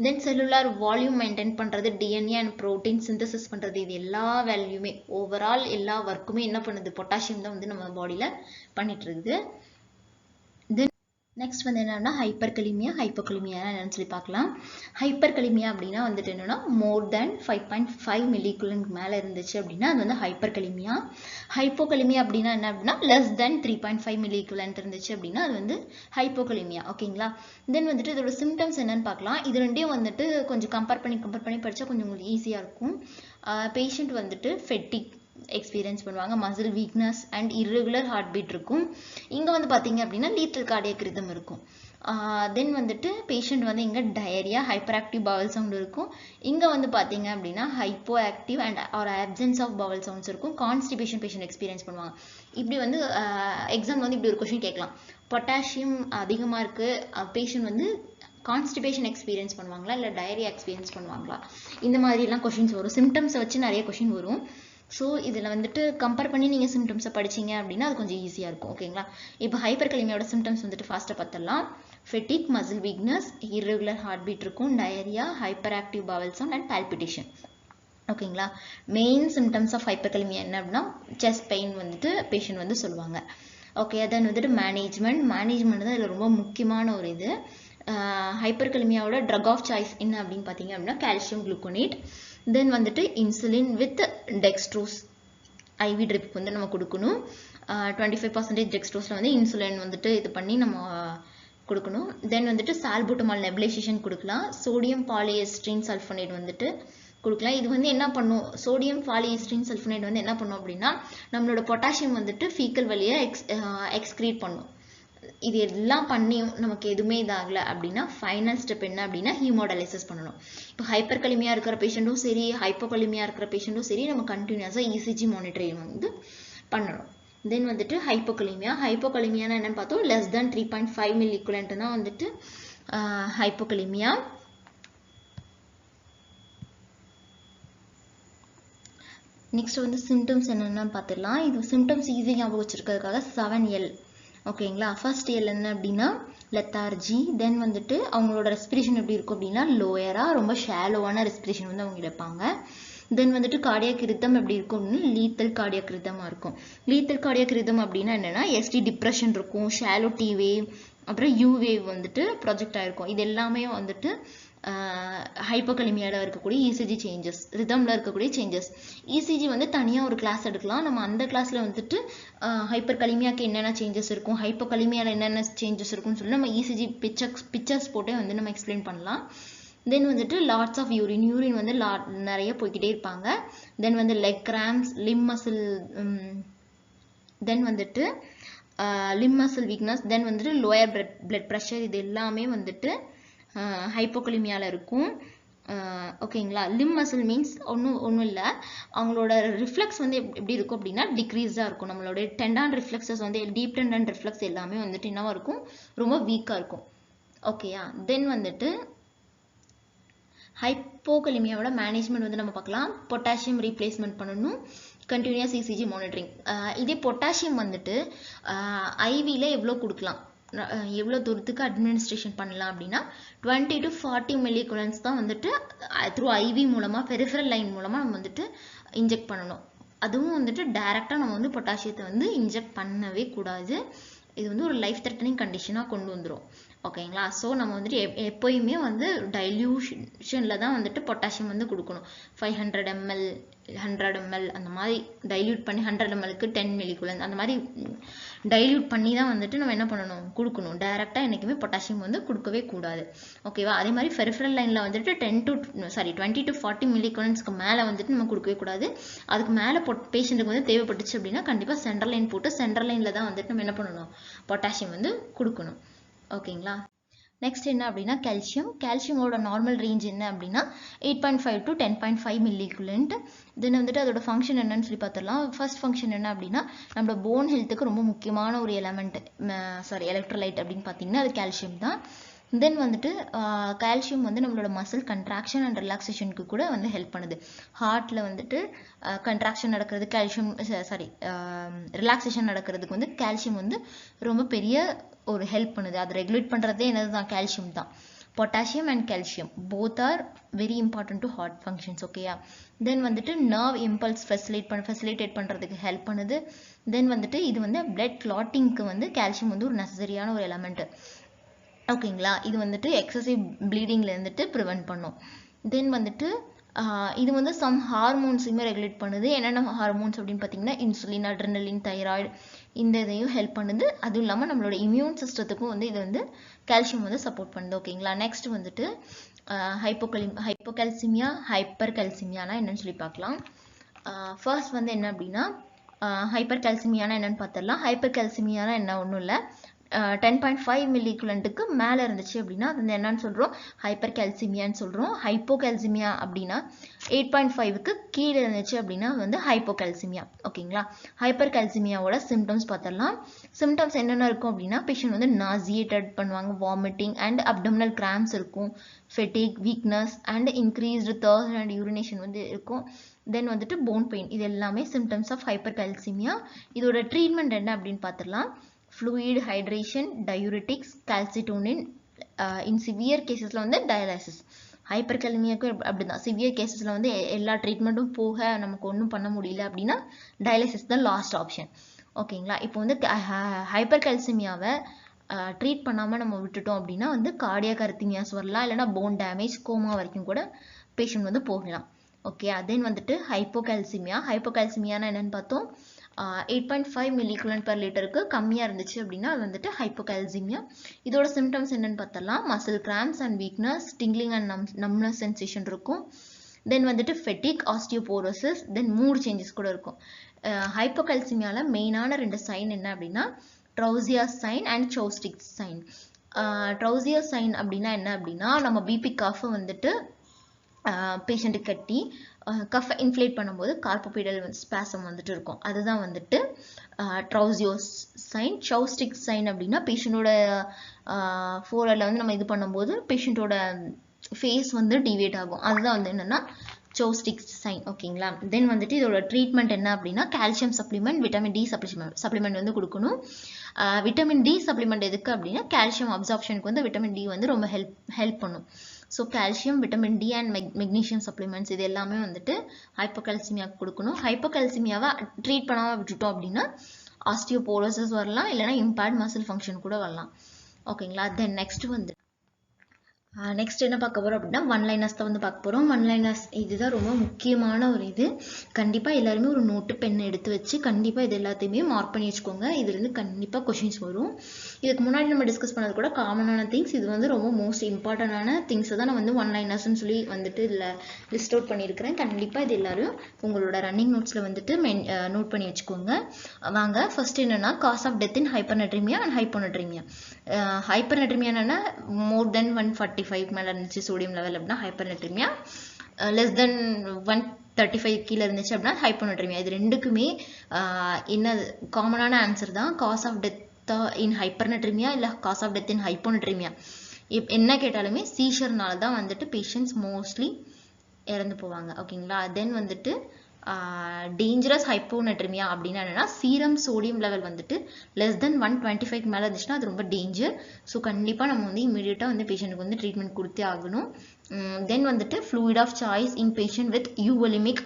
then cellular volume maintain பண்ணுறது, டிஎன்ஏ அண்ட் ப்ரோட்டீன் சிந்தசிஸ் பண்ணுறது, இது எல்லா வேல்யூமே ஓவரால் எல்லா ஒர்க்குமே என்ன பண்ணுது, பொட்டாசியம் தான் வந்து நம்ம பாடியில் பண்ணிட்டு இருக்குது. தென் நெக்ஸ்ட் வந்து என்னன்னா ஹைப்பர்கலிமியா. ஹைப்போகலிமியா என்னன்னு சொல்லி பார்க்கலாம். ஹைப்பர்கலிமியா அப்படின்னா வந்துட்டு என்னன்னா மோர் தேன் 5.5 மில்லிகுலனுக்கு மேலே இருந்துச்சு அப்படின்னா அது வந்து ஹைப்பர்கலிமியா. ஹைப்போகலிமியா அப்படின்னா என்ன அப்படின்னா லெஸ் தேன் 3.5 மில்லிகுலன்ட் இருந்துச்சு அப்படின்னா அது வந்து ஹைப்போகலிமியா. ஓகேங்களா? தென் வந்துட்டு இதோட சிம்டம்ஸ் என்னன்னு பார்க்கலாம். இது ரெண்டையும் வந்துட்டு கொஞ்சம் கம்பேர் பண்ணி படித்தா கொஞ்சம் உங்களுக்கு ஈஸியாக இருக்கும். பேஷண்ட் வந்துட்டு ஃபெட்டிக் எக்ஸ்பீரியன்ஸ் பண்ணுவாங்க, muscle weakness and irregular heart beat இருக்கும். இங்கே வந்து பார்த்தீங்க அப்படின்னா லீத்தல் கார்டியக் ரிதம் இருக்கும். தென் வந்துட்டு பேஷண்ட் வந்து இங்கே diarrhoea, hyperactive bowel sound இருக்கும். இங்கே வந்து பார்த்தீங்க அப்படின்னா hypoactive and or absence of bowel sounds இருக்கும். கான்ஸ்டிபேஷன் பேஷண்ட் எக்ஸ்பீரியன்ஸ் பண்ணுவாங்க. இப்படி வந்து எக்ஸாம் வந்து இப்படி ஒரு கொஸ்டின் கேட்கலாம். பொட்டாசியம் அதிகமாக இருக்குது, பேஷண்ட் வந்து கான்ஸ்டிபேஷன் எக்ஸ்பீரியன்ஸ் பண்ணுவாங்களா இல்லை டயரியா எக்ஸ்பீரியன்ஸ் பண்ணுவாங்களா, இந்த மாதிரிலாம் கொஷின்ஸ் வரும். சிம்டம்ஸை வச்சு நிறைய கொஷின் வரும். ஸோ இதில் வந்துட்டு கம்பேர் பண்ணி நீங்கள் சிம்டம்ஸை படிச்சிங்க அப்படின்னா அது கொஞ்சம் ஈஸியாக இருக்கும். ஓகேங்களா? இப்போ ஹைப்பர்கலிமியாவோட சிம்டம்ஸ் வந்துட்டு ஃபாஸ்ட்டாக பார்த்துடலாம். Fatigue, muscle weakness, irregular heart beat இருக்கும், diarrhoea, hyperactive bowel sound and palpitation. ஓகேங்களா? மெயின் சிம்டம்ஸ் ஆஃப் ஹைப்பர்கலிமியா என்ன அப்படின்னா செஸ்ட் பெயின் வந்துட்டு பேஷண்ட் வந்து சொல்லுவாங்க. ஓகே, தென் வந்துட்டு மேனேஜ்மெண்ட் தான் இதில் ரொம்ப முக்கியமான ஒரு இது. ஹைப்பர்கலிமியாவோட ட்ரக் ஆஃப் சாய்ஸ் என்ன அப்படின்னு பார்த்தீங்க அப்படின்னா கால்சியம் குளுக்கோனேட். தென் வந்துட்டு insulin with dextrose IV drip வந்து நம்ம கொடுக்கணும். 25% டெக்ஸ்ட்ரோஸில் வந்து இன்சுலின் வந்துட்டு இது பண்ணி நம்ம கொடுக்கணும். தென் வந்துட்டு சால்புட்டமால் நெபுலைசேஷன் கொடுக்கலாம். சோடியம் பாலிஎஸ்ட்ரீன் சல்ஃபோனேட் வந்துட்டு கொடுக்கலாம். இது வந்து என்ன பண்ணும், சோடியம் பாலிஎஸ்ட்ரீன் சல்ஃபோனேட் வந்து என்ன பண்ணும் அப்படின்னா நம்மளோட பொட்டாசியம் வந்துட்டு ஃபீக்கல் வழியை எக்ஸ்க்ரீட் பண்ணும். இது எல்லாம் பண்ணியும் நமக்கு எதுவுமே இதாகலை அப்படின்னா ஃபைனல் ஸ்டெப் என்ன அப்படின்னா ஹீமோடயாலிசிஸ் பண்ணணும். இப்போ ஹைப்பர்கலிமியா இருக்கிற பேஷண்ட்டும் சரி, ஹைப்போகலிமியா இருக்கிற பேஷண்ட்டும் சரி, நம்ம கண்டினியூஸாக இசிஜி மானிட்டரிங் வந்து பண்ணணும். தென் வந்துட்டு ஹைப்போகலிமியானா என்னன்னு பார்த்தோம், லெஸ் தேன் 3.5 மில்லி ஈக்குவலன்ட் தான் வந்துட்டு ஹைப்போகலிமியா. நெக்ஸ்ட் வந்து சிம்டம்ஸ் என்னென்னு பார்த்துடலாம். இது சிம்டம்ஸ் ஈஸியாக ஞாபகம் வச்சிருக்கிறதுக்காக 7L. ஓகேங்களா? ஃபர்ஸ்ட் எல் என்ன அப்படின்னா லெத்தார்ஜி. தென் வந்துட்டு அவங்களோட ரெஸ்பிரேஷன் எப்படி இருக்கும் அப்படின்னா லோயராக ரொம்ப ஷாலோவான ரெஸ்பிரேஷன் வந்து அவங்க எடுப்பாங்க. தென் வந்துட்டு கார்டியாக் ரிதம் எப்படி இருக்கும் அப்படின்னா லீத்தல் கார்டியாக் ரிதமாக இருக்கும். லீத்தல் கார்டியாக் ரிதம் அப்படின்னா என்னென்னா எஸ்டி டிப்ரெஷன் இருக்கும், ஷாலோ டி வேவ், அப்புறம் யூ வேவ் வந்துட்டு ப்ரொஜெக்ட் ஆகிருக்கும். இது எல்லாமே வந்துட்டு ஹைப்போகலிமியாவில் இருக்கக்கூடிய இசிஜி சேஞ்சஸ், ரிதமில் இருக்கக்கூடிய சேஞ்சஸ். இசிஜி வந்து தனியாக ஒரு கிளாஸ் எடுக்கலாம். நம்ம அந்த கிளாஸில் வந்துட்டு ஹைப்பர்கலிமியாவுக்கு என்னென்ன சேஞ்சஸ் இருக்கும், ஹைப்போகலிமியாவில் என்னென்ன சேஞ்சஸ் இருக்குன்னு சொல்லி நம்ம இசிஜி பிக்சர்ஸ் போட்டே வந்து நம்ம எக்ஸ்பிளைன் பண்ணலாம். தென் வந்துட்டு லாட்ஸ் ஆஃப் யூரின் வந்து நிறைய போய்கிட்டே இருப்பாங்க. தென் வந்து leg cramps, limb muscle weakness, then வந்துட்டு லோயர் பிளட் ப்ரெஷர், இது எல்லாமே வந்துட்டு ஹைப்போகலிமியாவில் இருக்கும். ஓகேங்களா? லிம் மசில் மீன்ஸ் ஒன்றும் இல்லை, அவங்களோட ரிஃப்ளெக்ஸ் வந்து எப்படி இருக்கும் அப்படின்னா டிக்ரீஸாக இருக்கும். நம்மளோட டெண்டான் ரிஃப்ளெக்ஸஸ் வந்து டீப் டெண்டான் ரிஃப்ளெக்ஸ் எல்லாமே வந்துட்டு என்னவா இருக்கும், ரொம்ப வீக்காக இருக்கும். ஓகேயா? தென் வந்துட்டு ஹைப்போகலிமியாவோட மேனேஜ்மெண்ட் வந்து நம்ம பார்க்கலாம். பொட்டாசியம் ரீப்ளேஸ்மெண்ட் பண்ணணும், கண்டினியூஸ் இசிஜி மானிட்டரிங். இதே பொட்டாசியம் வந்துட்டு ஐவியில் எவ்வளோ கொடுக்கலாம், எவ்வளோ தூரத்துக்கு அட்மினிஸ்ட்ரேஷன் பண்ணலாம் அப்படின்னா 20 to 40 மில்லிகுலன்ஸ் தான் வந்துட்டு த்ரூ ஐவி மூலமாக பெரிஃபரல் லைன் மூலமாக நம்ம வந்துட்டு இன்ஜெக்ட் பண்ணணும். அதுவும் வந்துட்டு டைரெக்டாக நம்ம வந்து பொட்டாசியத்தை வந்து இன்ஜெக்ட் பண்ணவே கூடாது. இது வந்து ஒரு லைஃப் த்ரெட்டனிங் கண்டிஷனாக கொண்டு வந்துடும். ஓகேங்களா. ஸோ நம்ம வந்துட்டு எப்போயுமே வந்து டைல்யூஷனில் தான் வந்துட்டு பொட்டாசியம் வந்து கொடுக்கணும். 500 ml 100 ml அந்த மாதிரி டைல்யூட் பண்ணி 100 mlக்கு 10 மில்லிகுலன் அந்த மாதிரி டைல்யூட் பண்ணி தான் வந்துட்டு நம்ம என்ன பண்ணணும் கொடுக்கணும். டைரெக்டாக என்றைக்குமே பொட்டாசியம் வந்து கொடுக்கவே கூடாது. ஓகேவா. அதே மாதிரி பெரிஃபரல் லைனில் வந்துட்டு 20 to 40 மில்லிகுலன்ஸ்க்கு மேலே வந்துட்டு நம்ம கொடுக்கவே கூடாது. அதுக்கு மேலே பேஷண்ட்டுக்கு வந்து தேவைப்பட்டுச்சு அப்படின்னா கண்டிப்பாக சென்ட்ரல் லைன் போட்டு சென்ட்ரல் லைனில் தான் வந்துட்டு நம்ம என்ன பண்ணணும் பொட்டாசியம் வந்து கொடுக்கணும். ஓகேங்களா. நெக்ஸ்ட் என்ன அப்படின்னா கால்சியமோட நார்மல் ரேஞ்ச் என்ன அப்படின்னா 8.5 to 10.5 மில்லிகுலன்ட். தென் வந்துட்டு அதோட ஃபங்க்ஷன் என்னன்னு சொல்லி பார்த்துடலாம். ஃபர்ஸ்ட் ஃபங்க்ஷன் என்ன அப்படின்னா நம்மளோட போன் ஹெல்த்துக்கு ரொம்ப முக்கியமான ஒரு எலக்ட்ரோலைட் அப்படின்னு பார்த்தீங்கன்னா அது கால்சியம் தான். தென் வந்துட்டு கால்சியம் வந்து நம்மளோட மசில் கண்ட்ராக்ஷன் அண்ட் ரிலாக்ஸேஷனுக்கு கூட வந்து ஹெல்ப் பண்ணுது. ஹார்ட்டில் வந்துட்டு கண்ட்ராக்ஷன் நடக்கிறது கால்சியம் ரிலாக்ஸேஷன் நடக்கிறதுக்கு வந்து கால்சியம் வந்து ரொம்ப பெரிய ஒரு ஹெல்ப் பண்ணுது. அதை ரெகுலேட் பண்ணுறதே என்னது தான் கால்சியம் தான். Potassium and calcium both are very important to heart functions. ஓகேயா. தென் வந்துட்டு நர்வ் இம்பல்ஸ் ஃபெசிலிட்டேட் பண்ணுறதுக்கு ஹெல்ப் பண்ணுது. தென் வந்துட்டு இது வந்து பிளட் கிளாட்டிங்க்கு வந்து கால்சியம் வந்து ஒரு நெசசரியான ஒரு எலமெண்ட். ஓகேங்களா. இது வந்துட்டு எக்ஸசிவ் ப்ளீடிங்ல இருந்துட்டு ப்ரிவென்ட் பண்ணும். தென் வந்துட்டு இது வந்து சம் ஹார்மோன்ஸையுமே ரெகுலேட் பண்ணுது. என்னென்ன ஹார்மோன்ஸ் அப்படின்னு பார்த்தீங்கன்னா இன்சுலின், அட்ரினலின், தைராய்டு இந்த இதையும் ஹெல்ப் பண்ணுது. அதுவும் இல்லாமல் நம்மளோட இம்யூன் சிஸ்டத்துக்கும் வந்து இது வந்து கால்சியம் வந்து சப்போர்ட் பண்ணுது. ஓகேங்களா. நெக்ஸ்ட் வந்துட்டு ஹைப்போகால்சிமியா ஹைப்பர் கால்சிமியானா என்னன்னு சொல்லி பார்க்கலாம். ஃபர்ஸ்ட் வந்து என்ன அப்படின்னா ஹைப்பர் கால்சிமியானா என்னன்னு பார்த்துடலாம். ஹைப்பர் கால்சிமியானா என்ன ஒன்றும் இல்லை 10.5 மில்லிகுலன்ட்டுக்கு மேலே இருந்துச்சு அப்படின்னா அது என்னன்னு சொல்கிறோம் ஹைப்பர் கால்சிமியான்னு சொல்கிறோம். ஹைப்போகால்சிமியா அப்படின்னா 8.5க்கு கீழே இருந்துச்சு அப்படின்னா வந்து ஹைப்போகால்சிமியா. ஓகேங்களா. ஹைப்பர் கால்சிமியாவோட சிம்டம்ஸ் பார்த்துடலாம். சிம்டம்ஸ் என்னென்ன இருக்கும் அப்படின்னா பேஷண்ட் வந்து நாசியேட்டட் பண்ணுவாங்க, வாமிட்டிங் அண்ட் அப்டமினல் கிராம்ஸ் இருக்கும், ஃபெட்டிக், weakness and increased thirst and urination வந்து இருக்கும். தென் வந்துட்டு போன் பெயின். இது எல்லாமே சிம்டம்ஸ் ஆஃப் ஹைப்பர் கால்சிமியா. இதோட ட்ரீட்மெண்ட் என்ன அப்படின்னு பார்த்துடலாம். fluid hydration, diuretics, calcitonin, in severe cases வந்து டயாலிசிஸ். ஹைப்பர் கால்சிமியாக்கு அப்படிதான். சிவியர் கேசஸில் வந்து எல்லா ட்ரீட்மெண்ட்டும் போக நமக்கு ஒன்றும் பண்ண முடியல அப்படின்னா டயாலிசிஸ் தான் லாஸ்ட் ஆப்ஷன். ஓகேங்களா. இப்போ வந்து ஹைப்பர் கால்சிமியாவை ட்ரீட் பண்ணாமல் நம்ம விட்டுட்டோம் அப்படின்னா வந்து கார்டியாக் அரித்மியாஸ் வரலாம், இல்லைனா போன் டேமேஜ், கோமா வரைக்கும் கூட பேஷண்ட் வந்து போகலாம். ஓகே. தென் வந்துட்டு ஹைப்போகால்சிமியானா என்னன்னு பார்த்தோம். 8.5 மில்லிகுலன் பெர் லிட்டருக்கு கம்மியாக இருந்துச்சு அப்படின்னா அது வந்துட்டு ஹைப்போகால்சிமியா. இதோட சிம்டம்ஸ் என்னன்னு பார்த்தலாம். Muscle grams and weakness, tingling and numbness sensation இருக்கும். தென் வந்துட்டு ஃபெட்டிக், ஆஸ்டியோபோரோசிஸ், தென் மூட் சேஞ்சஸ் கூட இருக்கும். ஹைப்போகால்சிமியாவில் மெயினான 2 சைன் என்ன அப்படின்னா ட்ரௌசியஸ் சைன் அண்ட் சோஸ்டிக் சைன். ட்ரௌசியஸ் சைன் அப்படின்னா என்ன அப்படின்னா நம்ம பிபி கஃப் வந்துட்டு பேஷண்ட்டுக்கு கட்டி கஃப் இன்ஃப்ளேட் பண்ணும்போது கார்போபீடல் ஸ்பாசம் வந்துட்டு இருக்கும். அதுதான் வந்துட்டு ட்ரௌசியோஸ் சைன். சௌஸ்டிக் சைன் அப்படின்னா பேஷண்ட்டோட ஃபோரலில் வந்து நம்ம இது பண்ணும்போது பேஷண்ட்டோட ஃபேஸ் வந்து டிவேட் ஆகும். அதுதான் வந்து என்னென்னா சௌஸ்டிக் சைன். ஓகேங்களா. தென் வந்துட்டு இதோட ட்ரீட்மெண்ட் என்ன அப்படின்னா calcium supplement, vitamin D supplement வந்து கொடுக்கணும். விட்டமின் டி சப்ளிமெண்ட் எதுக்கு அப்படின்னா கால்சியம் அப்சார்ப்ஷனுக்கு வந்து விட்டமின் டி வந்து ரொம்ப ஹெல்ப் பண்ணும். So calcium, vitamin D and magnesium supplements இது எல்லாமே வந்துட்டு ஹைப்போகால்சிமியாவுக்கு கொடுக்கணும். ஹைப்போகால்சிமியாவை ட்ரீட் பண்ணாமல் விட்டுட்டோம் அப்படின்னா ஆஸ்டியோபோரோசிஸ் வரலாம், இல்லைனா இம்பேர்ட் மசில் ஃபங்க்ஷன் கூட வரலாம். ஓகேங்களா. தென் நெக்ஸ்ட் என்ன பார்க்க போகிறோம் அப்படின்னா ஒன்லைனர்ஸ் தான் வந்து பார்க்க போகிறோம். ஒன்லைனர்ஸ் இதுதான் ரொம்ப முக்கியமான ஒரு இது. கண்டிப்பாக எல்லாருமே ஒரு நோட்டு பென் எடுத்து வச்சு கண்டிப்பாக இது எல்லாத்தையுமே மார்க் பண்ணி வச்சுக்கோங்க. இதுலேருந்து கண்டிப்பாக கொஷின்ஸ் வரும். இதுக்கு முன்னாடி நம்ம டிஸ்கஸ் பண்ணது கூட காமனான திங்ஸ். இது வந்து ரொம்ப மோஸ்ட் இம்பார்ட்டண்டான திங்ஸை தான் நான் வந்து ஒன்லைனர்ஸ்ன்னு சொல்லி வந்துட்டு இதில் லிஸ்ட் அவுட் பண்ணியிருக்கிறேன். கண்டிப்பாக இது எல்லாரும் உங்களோட ரன்னிங் நோட்ஸில் வந்துட்டு நோட் பண்ணி வச்சுக்கோங்க. வாங்க ஃபர்ஸ்ட் என்னென்னா cause of death in hypernatraemia and hyponatraemia. Hypernatraemia என்னன்னா மோர் தென் 145 மேலே இருந்துச்சு சோடியம் லெவல் அப்படின்னா ஹைப்பர்நட்ரிமியா, லெஸ் தென் 135 கீழே இருந்துச்சு அப்படின்னா ஹைப்போநட்ரிமியா. இது ரெண்டுக்குமே என்ன காமனான ஆன்சர் தான். காஸ் ஆஃப் டெத் இன் ஹைப்பர்நட்ரிமியா இல்லை காஸ் ஆஃப் டெத் இன் ஹைப்போநட்ரிமியா என்ன கேட்டாலுமே சீஷர்னால தான் வந்துட்டு பேஷண்ட்ஸ் மோஸ்ட்லி இறந்து போவாங்க. ஓகேங்களா. தென் வந்துட்டு டேஞ்சரஸ் ஹைப்போநட்ரிமியா அப்படின்னா என்னன்னா சீரம் சோடியம் லெவல் வந்துட்டு லெஸ் தென் 125 மேலே இருந்துச்சுன்னா அது ரொம்ப டேஞ்சர். ஸோ கண்டிப்பாக நம்ம வந்து இமீடியட்டாக வந்து பேஷண்ட்டுக்கு வந்து ட்ரீட்மெண்ட் கொடுத்தே ஆகணும். தென் வந்துட்டு fluid of choice in patient with euvolaemic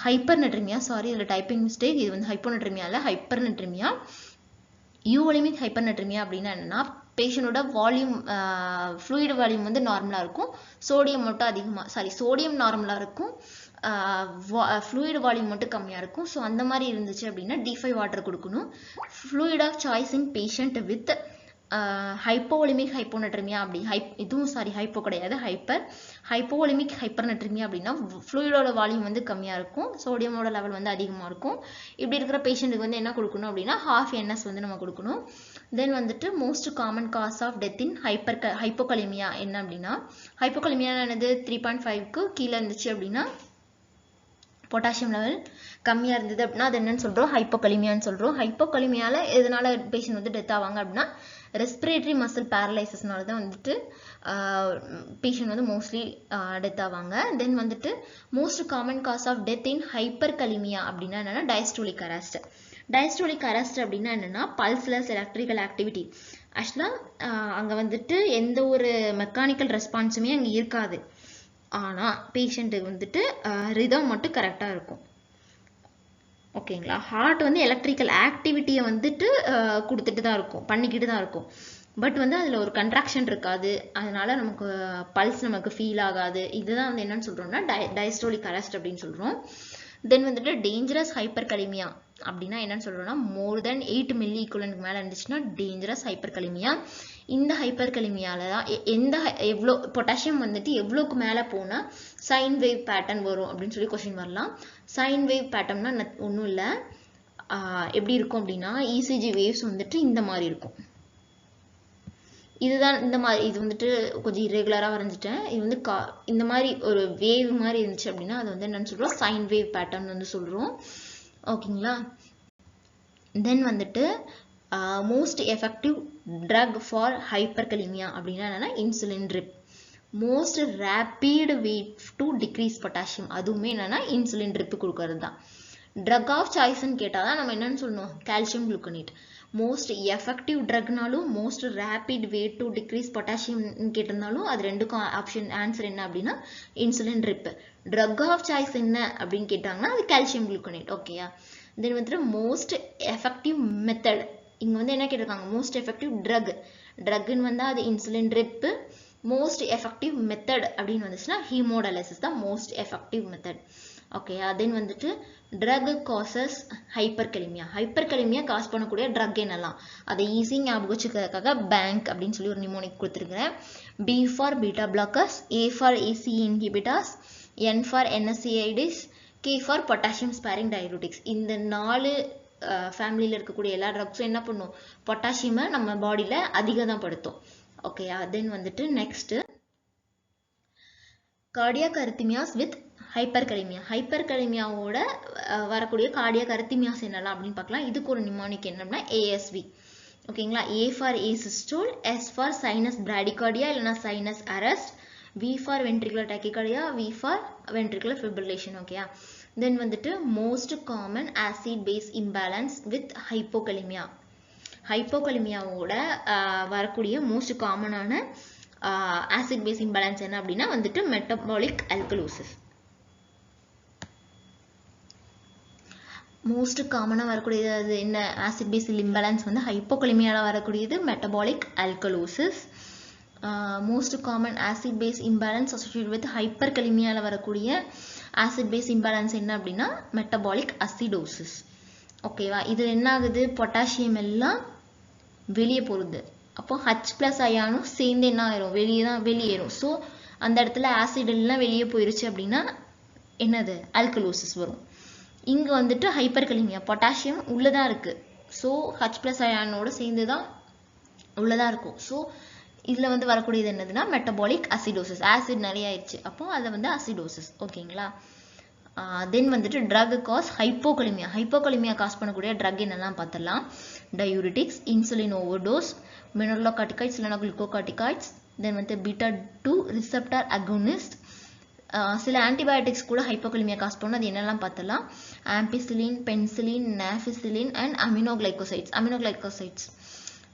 hypernatraemia. Sorry, இதில் டைப்பிங் மிஸ்டேக். இது வந்து ஹைப்போநட்ரிமியா இல்லை ஹைப்பர்நட்ரிமியா. யூவலிமிக் ஹைப்பர்நட்ரிமியா அப்படின்னா என்னன்னா பேஷண்டோட வால்யூம் ஃப்ளூயிட் வால்யூம் வந்து நார்மலாக இருக்கும், சோடியம் மட்டும் அதிகமாக சோடியம் நார்மலாக இருக்கும், ஃப்ளூயிட் வால்யூம் மட்டும் கம்மியாக இருக்கும். ஸோ அந்த மாதிரி இருந்துச்சு அப்படின்னா D5 வாட்டர் கொடுக்கணும். Fluid of choice in patient with hypovolemic hyponatremia அப்படி இதுவும் ஹைப்போ கிடையாது, ஹைப்போலிமிக் ஹைப்பர்னட்ரிமியா அப்படின்னா ஃப்ளூயிடோட வால்யூம் வந்து கம்மியாக இருக்கும், சோடியமோட லெவல் வந்து அதிகமாக இருக்கும். இப்படி இருக்கிற பேஷண்ட்டுக்கு வந்து என்ன கொடுக்கணும் அப்படின்னா ½ NS வந்து நம்ம கொடுக்கணும். தென் வந்துட்டு most common cause of death in hypokalemia என்ன அப்படின்னா, ஹைப்போகலிமியா என்னது 3.5க்கு கீழே இருந்துச்சு அப்படின்னா, பொட்டாசியம் லெவல் கம்மியாக இருந்தது அப்படின்னா அது என்னன்னு சொல்கிறோம், ஹைப்போகலிமியான்னு சொல்கிறோம். ஹைப்போகலிமியால எதனால பேஷண்ட் வந்து டெத் ஆவாங்க அப்படின்னா, ரெஸ்பிரேட்டரி மசில் பேரலைசஸ்னால தான் வந்துட்டு பேஷண்ட் வந்து மோஸ்ட்லி டெத் ஆவாங்க. தென் வந்துட்டு most common cause of death in hyperkalemia அப்படின்னா என்னன்னா டயஸ்டோலிக் அரெஸ்ட். டயஸ்டோலிக் அரெஸ்ட் அப்படின்னா என்னன்னா பல்ஸ்லெஸ் எலக்ட்ரிக்கல் ஆக்டிவிட்டி. ஆக்சுவலாக அங்கே வந்துட்டு எந்த ஒரு மெக்கானிக்கல் ரெஸ்பான்ஸுமே அங்கே இருக்காது, ஆனால் பேஷண்ட்டுக்கு வந்துட்டு ரிதம் மட்டும் கரெக்டாக இருக்கும். ஓகேங்களா, ஹார்ட் வந்து எலக்ட்ரிக்கல் ஆக்டிவிட்டியை வந்துட்டு கொடுத்துட்டு தான் இருக்கும், பண்ணிக்கிட்டு தான் இருக்கும். பட் வந்து அதில் ஒரு கன்ட்ராக்ஷன் இருக்காது, அதனால நமக்கு பல்ஸ் நமக்கு ஃபீல் ஆகாது. இதுதான் வந்து என்னன்னு சொல்கிறோம்னா டயஸ்டோலிக் அரெஸ்ட் அப்படின்னு சொல்கிறோம். தென் வந்துட்டு டேஞ்சரஸ் ஹைப்பர்கலிமியா அப்படின்னா என்னன்னு சொல்கிறோம்னா, மோர் தென் 8 மில்லி ஈக்குவலன்ட்க்கு மேலே இருந்துச்சுன்னா டேஞ்சரஸ் ஹைப்பர்கலிமியா. இந்த ஹைப்பர்கலிமியால தான் எவ்வளோ பொட்டாசியம் வந்துட்டு எவ்வளோக்கு மேலே போனால் சைன் வேவ் பேட்டர்ன் வரும் அப்படின்னு சொல்லி கொஸ்டின் வரலாம். சைன் வேவ் பேட்டர்ன்னா ஒன்றும் இல்லை, எப்படி இருக்கும் அப்படின்னா ECG வேவ்ஸ் வந்துட்டு இந்த மாதிரி இருக்கும். இதுதான் இந்த மாதிரி, இது வந்துட்டு கொஞ்சம் இரெகுலராக வரைஞ்சிட்டேன். இது வந்து இந்த மாதிரி ஒரு வேவ் மாதிரி இருந்துச்சு அப்படின்னா அது வந்து என்னன்னு சொல்கிறோம், சைன் வேவ் பேட்டர்ன் வந்து சொல்கிறோம். ஓகேங்களா. தென் வந்துட்டு மோஸ்ட் எஃபெக்டிவ் ட்ரக் ஃபார் ஹைப்பர்கலிமியா அப்படின்னா என்னன்னா insulin trip. Most rapid way to decrease potassium, அதுவுமே என்னன்னா இன்சுலின் ட்ரிப் கொடுக்கறது தான். ட்ரக் ஆஃப் சாய்ஸ்ன்னு கேட்டால் தான் நம்ம என்னன்னு சொல்லணும், கால்சியம் குளுக்கனேட். மோஸ்ட் எஃபெக்டிவ் ட்ரக்னாலும் most rapid way to decrease potassium கேட்டிருந்தாலும் அது ரெண்டுக்கும் ஆன்சர் என்ன அப்படின்னா insulin drip. Drug of choice என்ன அப்படின்னு கேட்டாங்கன்னா அது கால்சியம் குளுக்கனேட். ஓகேயா. தென் வந்துட்டு மோஸ்ட் எஃபெக்டிவ் மெத்தட், இங்கே வந்து என்ன கேட்டிருக்காங்க, மோஸ்ட் எஃபெக்டிவ் ட்ரக்னு வந்தால் அது insulin trip. Most effective method அப்படின்னு வந்துச்சுன்னா ஹீமோடயாலிசிஸ் தான் மோஸ்ட் எஃபெக்டிவ் மெத்தட். ஓகேயா. தென் வந்துட்டு ட்ரக் காசஸ் ஹைப்பர்கலிமியா காஸ் பண்ணக்கூடிய ட்ரக் என்னெல்லாம், அதை ஈஸி ஞாபகம் வச்சுக்கிறதுக்காக பேங்க் அப்படின்னு சொல்லி ஒரு நிமோனிக் கொடுத்துருக்கிறேன். B for beta blockers, A for ACE inhibitors, N for NSAIDs, K for potassium sparing diuretics. இந்த 4 ஃபேமிலியில் இருக்கக்கூடிய எல்லா ட்ரக்ஸும் என்ன பண்ணும், பொட்டாசியமை நம்ம பாடியில் அதிகம் தான் படுத்தும். ஓகேயா. தென் வந்துட்டு நெக்ஸ்ட் கார்டியாக் அரித்மியாஸ் வித் ஹைப்பர்கலிமியாவோட வரக்கூடிய கார்டியாக் அரித்மியாஸ் என்னலாம் அப்படின்னு பார்க்கலாம். இதுக்கு ஒரு நிமோனிக் என்னன்னா ASV. ஓகேங்களா. A for asystole, S for sinus bradycardia இல்லைனா sinus arrest, V for ventricular tachycardia, V for ventricular fibrillation. ஓகேயா. தென் வந்துட்டு most common acid base imbalance with ஹைப்போகலிமியாவோட வரக்கூடிய மோஸ்ட் காமனான ஆசிட் பேஸ் இம்பேலன்ஸ் என்ன அப்படின்னா வந்துட்டு மெட்டபாலிக் அல்கலோசிஸ். மோஸ்ட் காமனாக வரக்கூடியது என்ன ஆசிட் பேஸ் இம்பேலன்ஸ் வந்து ஹைப்போகலிமியாவில் வரக்கூடியது metabolic alkalosis. Most common acid base imbalance associate with ஹைப்பர்கலிமியாவில் வரக்கூடிய ஆசிட் பேஸ் இம்பேலன்ஸ் என்ன அப்படின்னா மெட்டபாலிக் அசிடோசிஸ். ஓகேவா. இதில் என்ன ஆகுது, பொட்டாசியம் எல்லாம் வெளியே போகுது, அப்போ H+ அயானும் சேர்ந்து என்ன ஆயிரும், வெளியேறும். ஸோ அந்த இடத்துல ஆசிட் எல்லாம் வெளியே போயிருச்சு அப்படின்னா என்னது, அல்கலோசிஸ் வரும். இங்கே வந்துட்டு ஹைப்பர்கலிமியா பொட்டாசியம் உள்ளதான் இருக்குது, ஸோ H+ அயானோட சேர்ந்து தான் உள்ளதாக இருக்கும். ஸோ இதில் வந்து வரக்கூடியது என்னதுன்னா மெட்டபாலிக் அசிடோசிஸ், ஆசிட் நிறைய ஆயிடுச்சு, அப்போ அதில் வந்து அசிடோசிஸ். ஓகேங்களா. தென் வந்துட்டு ட்ரக் காஸ் ஹைப்போகலிமியா காஸ் பண்ணக்கூடிய ட்ரக் என்னெல்லாம் பார்த்துடலாம். டயூரிட்டிக்ஸ், இன்சுலின் ஓவர்டோஸ், மினரலோகார்டிகாய்ட்ஸ் இல்லைனா குளுக்கோகார்டிகாய்ட்ஸ், தென் வந்து பீட்டா-2 ரிசெப்டார் அகோனிஸ்ட். சில ஆன்டிபயோட்டிக்ஸ் கூட ஹைப்போகலிமியா காஸ் பண்ணணும், அது என்னெல்லாம் பார்த்துடலாம். Ampicillin, penicillin, nafcillin and aminoglycosides.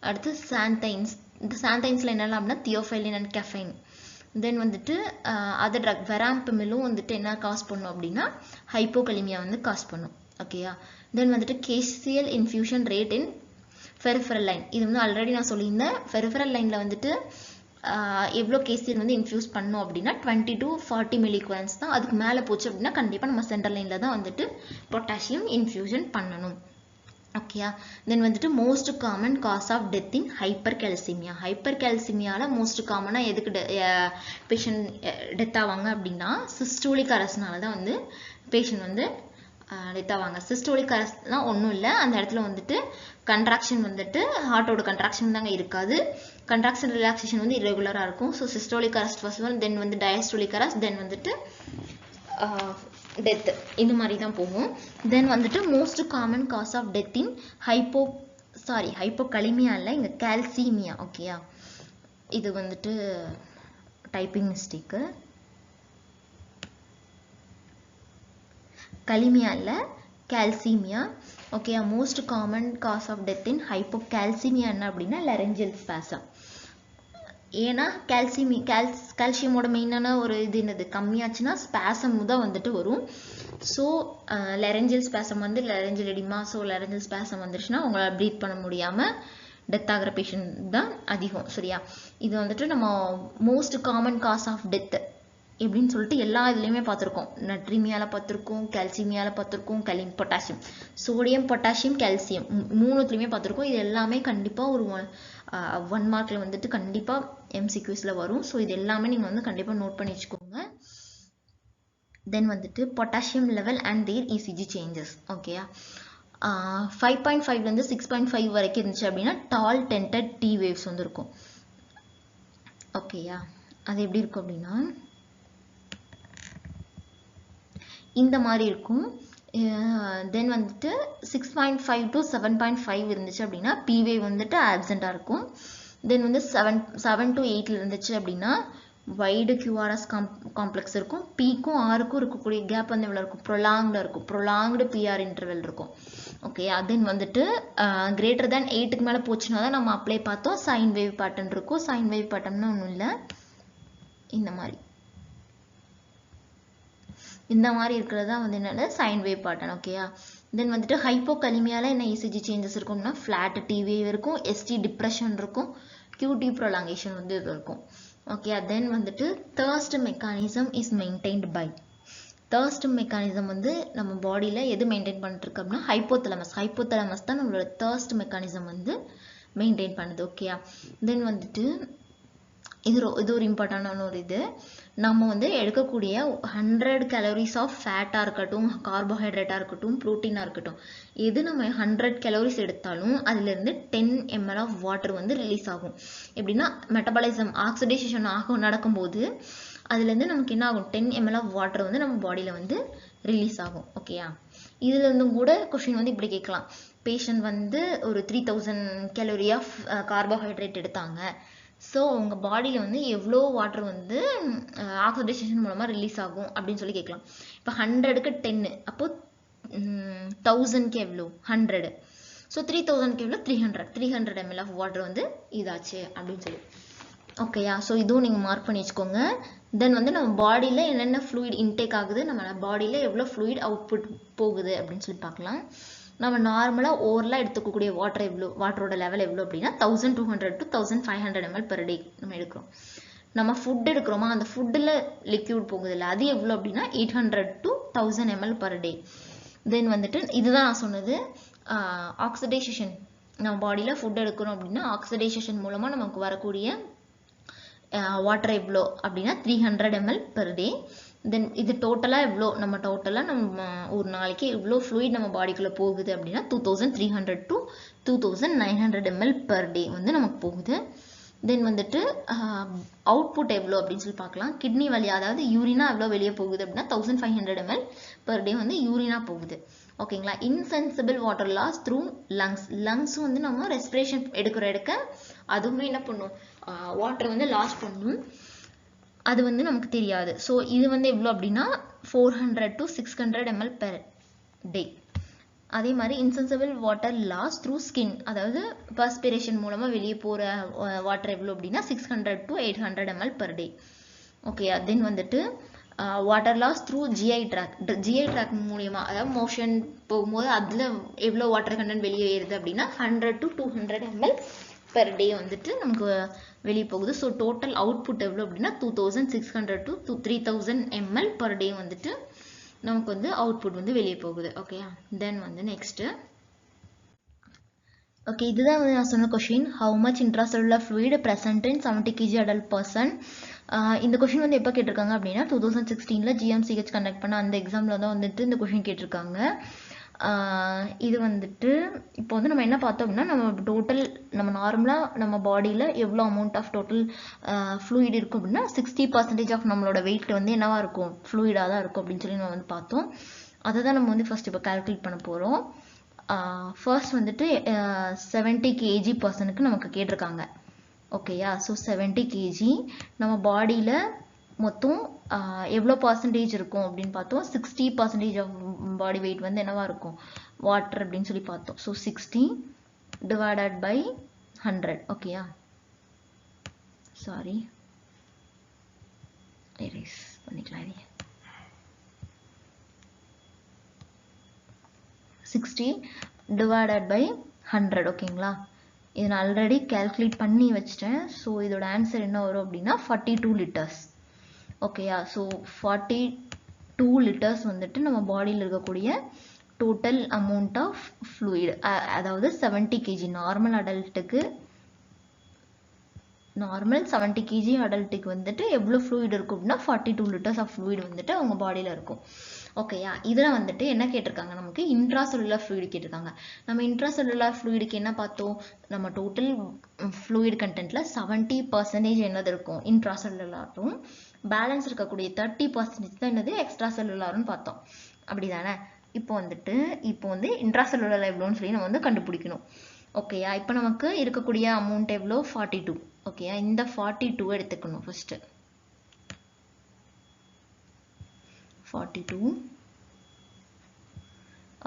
அடுத்து சாந்தைன்ஸ். இந்த சாந்தைன்ஸில் என்னெல்லாம் அப்படின்னா தியோஃபைலின் அண்ட் கெஃபைன். தென் வந்துட்டு அதர் ட்ரக் வெராம்பமிலும் வந்துட்டு என்ன காஸ் பண்ணும் அப்படின்னா ஹைப்போகலிமியா வந்து காஸ் பண்ணும். ஓகேயா. தென் வந்துட்டு கேசியல் இன்ஃபியூஷன் ரேட் இன் பெரிஃபரல் லைன் இது வந்து ஆல்ரெடி நான் சொல்லியிருந்தேன். பெரிஃபரல் லைனில் வந்துட்டு எவ்வளோ கேசிஎல் வந்து இன்ஃபியூஸ் பண்ணோம் அப்படின்னா 20 to 40 மில்லிகுவலன்ஸ் தான். அதுக்கு மேலே போச்சு அப்படின்னா கண்டிப்பாக நம்ம சென்ட்ரல் லைனில் தான் வந்துட்டு பொட்டாசியம் இன்ஃபியூஷன் பண்ணணும். ஓகேயா. தென் வந்துட்டு most common cause of death in hypercalcemia. ஹைப்பர் கேல்சிமியாவில் மோஸ்ட் காமனாக எதுக்கு பேஷண்ட் டெத் ஆவாங்க அப்படின்னா சிஸ்டோலிக் அரெஸ்ட்னால தான் வந்து பேஷண்ட் வந்து டெத் ஆவாங்க. சிஸ்டோலிக் அரெஸ்ட்லாம் ஒன்றும் இல்லை, அந்த இடத்துல வந்துட்டு கண்ட்ராக்ஷன் வந்துட்டு ஹார்ட்டோட கண்ட்ராக்ஷன் தாங்க இருக்காது. கண்ட்ராக்ஷன் ரிலாக்ஸேஷன் வந்து இரெகுலராக இருக்கும். So systolic arrest first one, then வந்து டயஸ்டோலிக் அரெஸ்ட், தென் வந்துட்டு டெத், இந்த மாதிரி தான் போகும். தென் வந்துட்டு most common cause of death in hypokalemia இல்லை, இங்கே கால்சிமியா. ஓகேயா, இது வந்துட்டு டைப்பிங் மிஸ்டேக்கு. கலிமியா இல்லை, கால்சிமியா. ஓகேயா. Most common cause of death in hypocalcemia என்ன அப்படின்னா லாரஞ்சியல் ஸ்பாசம். ஏன்னா கால்சியமோட மெயினான ஒரு இது என்னது கம்மியாச்சுன்னா ஸ்பாசம் தான் வந்துட்டு வரும். ஸோ லாரஞ்சியல் ஸ்பாசம் வந்து laryngeal oedema. So laryngeal spasm வந்துருச்சுன்னா உங்களால் ப்ரீத் பண்ண முடியாமல் டெத் ஆகிற பேஷண்ட் தான் அதிகம். சரியா. இது வந்துட்டு நம்ம most common cause of death எப்படின்னு சொல்லிட்டு எல்லா இதுலேயுமே பார்த்துருக்கோம். நட்ரிமியாவில் பார்த்துருக்கோம், கால்சிமியாவில் பார்த்துருக்கோம், பொட்டாசியம், சோடியம், பொட்டாசியம், கால்சியம் மூணுத்துலேயுமே பார்த்துருக்கோம். இது எல்லாமே கண்டிப்பாக ஒரு 1 மார்க்கில் வந்துட்டு கண்டிப்பாக எம்சிக்யூஸில் வரும். ஸோ இது எல்லாமே நீங்கள் வந்து கண்டிப்பாக நோட் பண்ணி வச்சுக்கோங்க. தென் வந்துட்டு potassium level and their ECG changes. ஓகேயா. 5.5 6.5 வரைக்கும் இருந்துச்சு அப்படின்னா டால் டென்டட் டி வேவ்ஸ் வந்து இருக்கும். ஓகேயா. அது எப்படி இருக்கும் அப்படின்னா இந்த மாதிரி இருக்கும். தென் வந்துட்டு 6.5 to 7.5 இருந்துச்சு அப்படின்னா பி வேவ் வந்துட்டு ஆப்சென்ட்டாக இருக்கும். தென் வந்து 7 to 8 இருந்துச்சு அப்படின்னா வைடு கியூஆர்எஸ் காம்ப்ளெக்ஸ் இருக்கும். பிக்கும் ஆருக்கும் இருக்கக்கூடிய கேப் வந்து எவ்வளோ இருக்கும், ப்ரொலாங்டாக இருக்கும். ப்ரொலாங்டு பிஆர் இன்டர்வல் இருக்கும். ஓகே. தென் வந்துட்டு கிரேட்டர் தேன் 8க்கு மேலே போச்சுன்னா தான் நம்ம அப்ளை பார்த்தோம் சைன் வேவ் பேட்டர்ன் இருக்கும். சைன் வேவ் பேட்டர்ன்னா ஒன்றும் இல்லை, இந்த மாதிரி இருக்கிறது தான் வந்து என்னென்ன சைன் வேவ் பேட்டர்ன். ஓகேயா. தென் வந்துட்டு ஹைப்போகலிமியாவில் என்ன இசிஜி சேஞ்சஸ் இருக்கும்னா ஃப்ளாட் டி வேவ் இருக்கும், எஸ்டி டிப்ரெஷன் இருக்கும், கியூடி ப்ரொலாங்கேஷன் வந்து இது இருக்கும். ஓகே. தென் வந்துட்டு thirst mechanism is maintained by. Thirst mechanism வந்து நம்ம பாடியில் எது மெயின்டைன் பண்ணிட்டு இருக்கு அப்படின்னா ஹைப்போதலமஸ் தான் நம்மளோட தர்ஸ்ட் மெக்கானிசம் வந்து மெயின்டைன் பண்ணுது. ஓகேயா. தென் வந்துட்டு இது ஒரு இம்பார்ட்டண்டான ஒரு இது. நம்ம வந்து எடுக்கக்கூடிய 100 calories ஆஃப் ஃபேட்டாக இருக்கட்டும், கார்போஹைட்ரேட்டாக இருக்கட்டும், ப்ரோட்டீனாக இருக்கட்டும், எது நம்ம 100 calories எடுத்தாலும் அதுலேருந்து 10 ml ஆஃப் வாட்டர் வந்து ரிலீஸ் ஆகும். எப்படின்னா மெட்டபாலிசம் ஆக்சிடைசேஷன் நடக்கும்போது அதுலேருந்து நமக்கு என்ன ஆகும், 10 ml ஆஃப் வாட்டர் வந்து நம்ம பாடியில் வந்து ரிலீஸ் ஆகும். ஓகேயா. இதுலேருந்தும் கூட கொஷின் வந்து இப்படி கேட்கலாம். பேஷண்ட் வந்து ஒரு 3000 calorie ஆஃப் கார்போஹைட்ரேட் எடுத்தாங்க. ஸோ உங்கள் பாடியில் வந்து எவ்வளோ வாட்டர் வந்து ஆக்சிடைசேஷன் மூலமாக ரிலீஸ் ஆகும் அப்படின்னு சொல்லி கேட்கலாம். இப்போ 100க்கு 10, அப்போது 1000க்கு எவ்வளோ 100. ஸோ 3000க்கு எவ்வளோ 300 ml ஆஃப் வாட்டர் வந்து இதாச்சு அப்படின்னு சொல்லி. ஓகேயா. ஸோ இதுவும் நீங்கள் மார்க் பண்ணி வச்சுக்கோங்க. தென் வந்து நம்ம பாடியில் என்னென்ன ஃப்ளூயிட் இன்டேக் ஆகுது, நம்ம பாடியில் எவ்வளோ ஃப்ளூயிட் அவுட்புட் போகுது அப்படின்னு சொல்லி பார்க்கலாம். நம்ம நார்மலாக ஓவரலாக எடுத்துக்கக்கூடிய வாட்டரோட லெவல் எவ்வளோ அப்படின்னா 1200 to 1500 ml per day நம்ம எடுக்கிறோம். நம்ம ஃபுட் எடுக்கிறோமா, அந்த ஃபுட்டில் லிக்யூட் போகுது இல்லை, அது எவ்வளோ அப்படின்னா 800 to 1000 ml per day. தென் வந்துட்டு இதுதான் நான் சொன்னது ஆக்சிடைசேஷன். நம்ம பாடியில் ஃபுட் எடுக்கிறோம் அப்படின்னா ஆக்சிடைசேஷன் மூலமாக நமக்கு வரக்கூடிய வாட்டர் எவ்வளோ அப்படின்னா 300 ml per day. தென் இது டோட்டலாக எவ்வளோ, நம்ம ஒரு நாளைக்கு எவ்வளோ ஃப்ளூயிட் நம்ம பாடிக்குள்ளே போகுது அப்படின்னா 2300 to 2900 ml per day வந்து நமக்கு போகுது. தென் வந்துட்டு அவுட்புட் எவ்வளோ அப்படின்னு சொல்லி பார்க்கலாம். கிட்னி வழியாக, அதாவது யூரினா எவ்வளோ வெளியே போகுது அப்படின்னா 1500 ml per day வந்து யூரினா போகுது. ஓகேங்களா. இன்சென்சிபிள் வாட்டர் லாஸ் த்ரூ லங்ஸும் வந்து நம்ம ரெஸ்பிரேஷன் எடுக்க அதுவுமே என்ன பண்ணும், வாட்டர் வந்து லாஸ் பண்ணும். அது வந்து நமக்கு தெரியாது. ஸோ இது வந்து எவ்வளோ அப்படின்னா 400 to 600 ml per day. அதே மாதிரி insensible water loss through skin, அதாவது பர்ஸ்பிரேஷன் மூலமாக வெளியே போகிற வாட்டர் எவ்வளோ அப்படின்னா 600 to 800 ml per day. Okay. Then வந்துட்டு water loss through GI tract மூலியமா, அதாவது மோஷன் போகும்போது அதில் எவ்வளோ வாட்டர் கண்டென்ட் வெளியே ஏறுது அப்படின்னா 100 to 200 ml பெர் டே வந்துட்டு நமக்கு வெளியே போகுது. ஸோ டோட்டல் அவுட்புட் எவ்வளோ அப்படின்னா 2600 to 3000 ml பெர் டே வந்துட்டு நமக்கு வந்து அவுட்புட் வந்து வெளியே போகுது. ஓகேயா, தென் வந்து நெக்ஸ்ட்டு ஓகே, இதுதான் வந்து நான் சொன்ன question. How much intracellular fluid present in 70 kg adult person. இந்த கொஷின் வந்து எப்போ கேட்டிருக்காங்க அப்படின்னா 2016 GMCH கண்டக்ட் பண்ண அந்த எக்ஸாமில் தான் வந்துட்டு இந்த கொஷின் கேட்டிருக்காங்க. இது வந்துட்டு இப்போ வந்து நம்ம என்ன பார்த்தோம் அப்படின்னா நம்ம நார்மலாக நம்ம பாடியில் எவ்வளோ அமௌண்ட் ஆஃப் டோட்டல் ஃப்ளூயிட் இருக்கும் அப்படின்னா 60% ஆஃப் நம்மளோட வெயிட் வந்து என்னவா இருக்கும், ஃப்ளூயிடாக தான் இருக்கும் அப்படின்னு சொல்லி நம்ம வந்து பார்த்தோம். அதை தான் நம்ம வந்து ஃபர்ஸ்ட் இப்போ கால்குலேட் பண்ண போகிறோம். ஃபர்ஸ்ட் வந்துட்டு 70 kg பர்சனுக்கு நமக்கு கேட்டிருக்காங்க. ஓகேயா, ஸோ 70 kg நம்ம பாடியில் மொத்தம் எவ்வளோ பர்சன்டேஜ் இருக்கும் அப்படின்னு பார்த்தோம். 60% ஆஃப் பாடி வெயிட் வந்து என்னவா இருக்கும், வாட்டர் அப்படின்னு சொல்லி பார்த்தோம். So 60 divided by 100. ஓகேயா, சாரி எரேஸ் பண்ணிக்கலாம். இது 60 divided by 100. ஓகேங்களா, இதை நான் ஆல்ரெடி கால்குலேட் பண்ணி வச்சிட்டேன். ஸோ இதோட ஆன்சர் என்ன வரும் அப்படின்னா 42 லிட்டர்ஸ். ஓகேயா, ஸோ 42 லிட்டர்ஸ் வந்துட்டு நம்ம பாடியில் இருக்கக்கூடிய டோட்டல் அமௌண்ட் ஆஃப் ஃப்ளூயிட், அதாவது 70 kg நார்மல் 70 kg அடல்ட்டுக்கு வந்துட்டு எவ்வளோ ஃப்ளூயிட் இருக்கும் அப்படின்னா 42 லிட்டர்ஸ் ஆஃப் ஃப்ளூயிட் வந்துட்டு அவங்க பாடியில் இருக்கும். ஓகேயா, இதில் வந்துட்டு என்ன கேட்டிருக்காங்க, நமக்கு இன்ட்ராசெல்லுலர் ஃப்ளூயிட் கேட்டிருக்காங்க. நம்ம இன்ட்ராசெல்லுலர் ஃப்ளூயிடுக்கு என்ன பார்த்தோம், நம்ம டோட்டல் ஃப்ளூயிட் கண்டென்ட்ல 70% என்னது இருக்கும் இன்ட்ராசெல்லுலாரும், பேலன்ஸ் இருக்கக்கூடிய 30% தான் என்னது எக்ஸ்ட்ரா செல்லுலாருன்னு பார்த்தோம். அப்படிதானே? இப்போ வந்து இன்ட்ராசெல்லுலர் எவ்வளோன்னு சொல்லி நம்ம வந்து கண்டுபிடிக்கணும். ஓகேயா, இப்போ நமக்கு இருக்கக்கூடிய அமௌண்ட் எவ்வளோ 42. ஓகேயா, இந்த 42 எடுத்துக்கணும் ஃபர்ஸ்ட். 42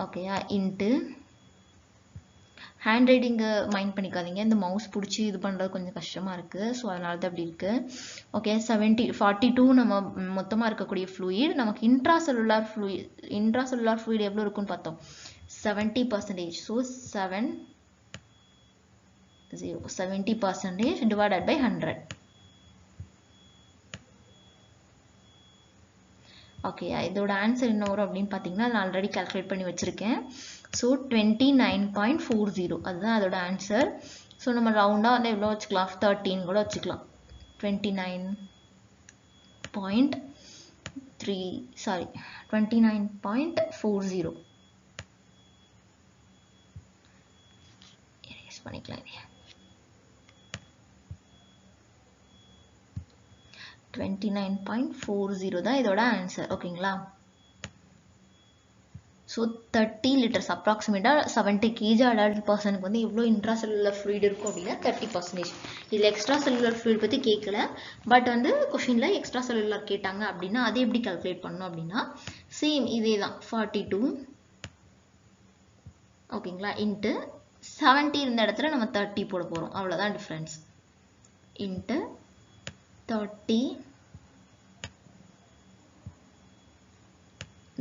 ஓகேயா இன்ட்டு ஹேண்ட் ரைட்டிங்கு மைண்ட் பண்ணிக்காதீங்க, இந்த மவுஸ் பிடிச்சி இது பண்ணுறது கொஞ்சம் கஷ்டமாக இருக்குது. ஸோ அதனால தான் அப்படி இருக்குது. ஓகே, 42 நம்ம மொத்தமாக இருக்கக்கூடிய ஃப்ளூயிட், நமக்கு இன்ட்ராசெல்லுலார் ஃப்ளூயிட் எவ்வளோ இருக்குன்னு பார்த்தோம் 70%. So 70% divided by 100. ஓகே, இதோட ஆன்சர் என்ன வரும் அப்படின்னு பார்த்தீங்கன்னா நான் ஆல்ரெடி கால்குலேட் பண்ணி வச்சுருக்கேன். ஸோ 29.40 அதுதான் அதோட ஆன்சர். ஸோ நம்ம ரவுண்டாக வந்து எவ்வளோ வச்சுக்கலாம், 13 கூட வச்சுக்கலாம். 29.40 பண்ணிக்கலாம். 29.40 தான் இதோட ஆன்சர். ஓகேங்களா, ஸோ 30 லிட்டர்ஸ் அப்ராக்சிமேட்டாக 70 kg அடல்ட் பர்சனுக்கு வந்து எவ்வளோ இன்ட்ராசெல்லுலர் ஃப்ளூயிட் இருக்கும் அப்படின்னா 30%. இதில் எக்ஸ்ட்ரா செல்லுலர் ஃப்ளூயிட் பற்றி கேட்கல, பட் வந்து கொஷினில் எக்ஸ்ட்ரா செல்லுலர் கேட்டாங்க அப்படின்னா அதை எப்படி கால்குலேட் பண்ணணும் அப்படின்னா சேம் இதே தான் 42 ஓகேங்களா இன்ட்டு 70 இருந்த இடத்துல நம்ம 30 போட போகிறோம், அவ்வளோதான் டிஃப்ரென்ஸ். Into 30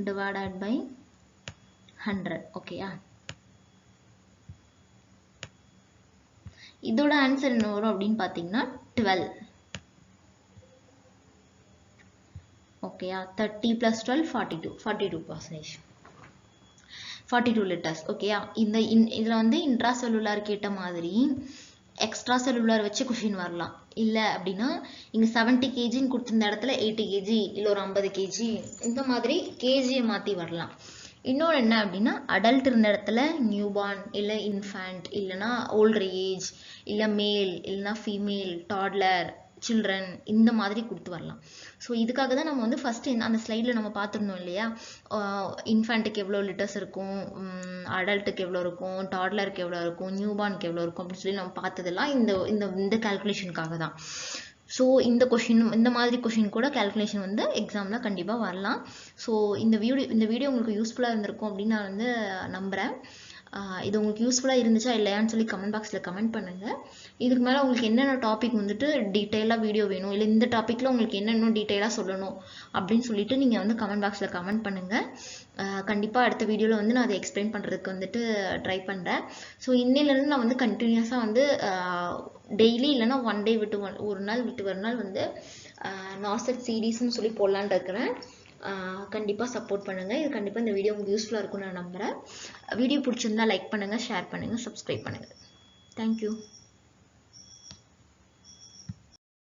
divided by 100. ஓகேயா, இதோட ஆன்சர் என்ன வரும் அப்படின்னு பார்த்தீங்கன்னா 12. ஓகேயா, 30 plus 12 42%. 42 லிட்டர்ஸ். ஓகேயா, இதில் வந்து இன்ட்ராசெல்லுலார் கேட்ட மாதிரி எக்ஸ்ட்ரா செல்லுலார் வச்சு கொஷின் வரலாம். இல்லை அப்படின்னா இங்கே 70 kgன்னு கொடுத்துருந்த இடத்துல 80 kg இல்லை ஒரு 50 kg இந்த மாதிரி கேஜியை மாற்றி வரலாம். இன்னொன்று என்ன அப்படின்னா அடல்ட் இருந்த இடத்துல நியூபார்ன் இல்லை இன்ஃபேண்ட் இல்லைனா ஓல்டர் ஏஜ் இல்லை மேல் இல்லைனா ஃபீமேல் டாட்லர் சில்ட்ரன் இந்த மாதிரி கொடுத்து வரலாம். ஸோ இதுக்காக தான் நம்ம வந்து ஃபஸ்ட்டு அந்த ஸ்லைடில் நம்ம பார்த்துருந்தோம் இல்லையா, இன்ஃபேண்ட்டுக்கு எவ்வளோ லிட்டர்ஸ் இருக்கும், அடல்ட்டுக்கு எவ்வளோ இருக்கும், டாட்லருக்கு எவ்வளோ இருக்கும், நியூபார்னுக்கு எவ்வளோ இருக்கும் அப்படின்னு சொல்லி நம்ம பார்த்ததெல்லாம் இந்த கால்குலேஷனுக்காக தான். ஸோ இந்த மாதிரி கொஷின் கூட கால்குலேஷன் வந்து எக்ஸாமில் கண்டிப்பாக வரலாம். ஸோ இந்த வீடியோ உங்களுக்கு யூஸ்ஃபுல்லாக இருந்திருக்கும் அப்படின்னு நான் வந்து நம்புகிறேன். இது உங்களுக்கு யூஸ்ஃபுல்லாக இருந்துச்சா இல்லையான்னு சொல்லி கமெண்ட் பாக்ஸில் கமெண்ட் பண்ணுங்கள். இதுக்கு மேலே உங்களுக்கு என்னென்ன டாபிக் வந்துட்டு டீட்டெயிலாக வீடியோ வேணும், இல்லை இந்த டாப்பிக்கில் உங்களுக்கு என்னென்ன டீட்டெயிலாக சொல்லணும் அப்படின்னு சொல்லிட்டு நீங்கள் வந்து கமெண்ட் பாக்ஸில் கமெண்ட் பண்ணுங்கள். கண்டிப்பாக அடுத்த வீடியோவில் வந்து நான் அதை எக்ஸ்பிளைன் பண்ணுறதுக்கு வந்துட்டு ட்ரை பண்ணுறேன். ஸோ இன்னையிலேருந்து நான் வந்து கண்டினியூஸாக வந்து டெய்லி இல்லைன்னா ஒன் டே விட்டு ஒரு நாள் விட்டு ஒரு நாள் வந்து நார்செட் சீரீஸ்ன்னு சொல்லி போடலான்னு இருக்கிறேன். கண்டிப்பாக சப்போர்ட் பண்ணுங்கள். இது கண்டிப்பாக இந்த வீடியோ உங்களுக்கு யூஸ்ஃபுல்லாக இருக்கும்னு நான் நம்புகிறேன். வீடியோ பிடிச்சிருந்தா லைக் பண்ணுங்கள், ஷேர் பண்ணுங்கள், சப்ஸ்கிரைப் பண்ணுங்கள். தேங்க்யூ.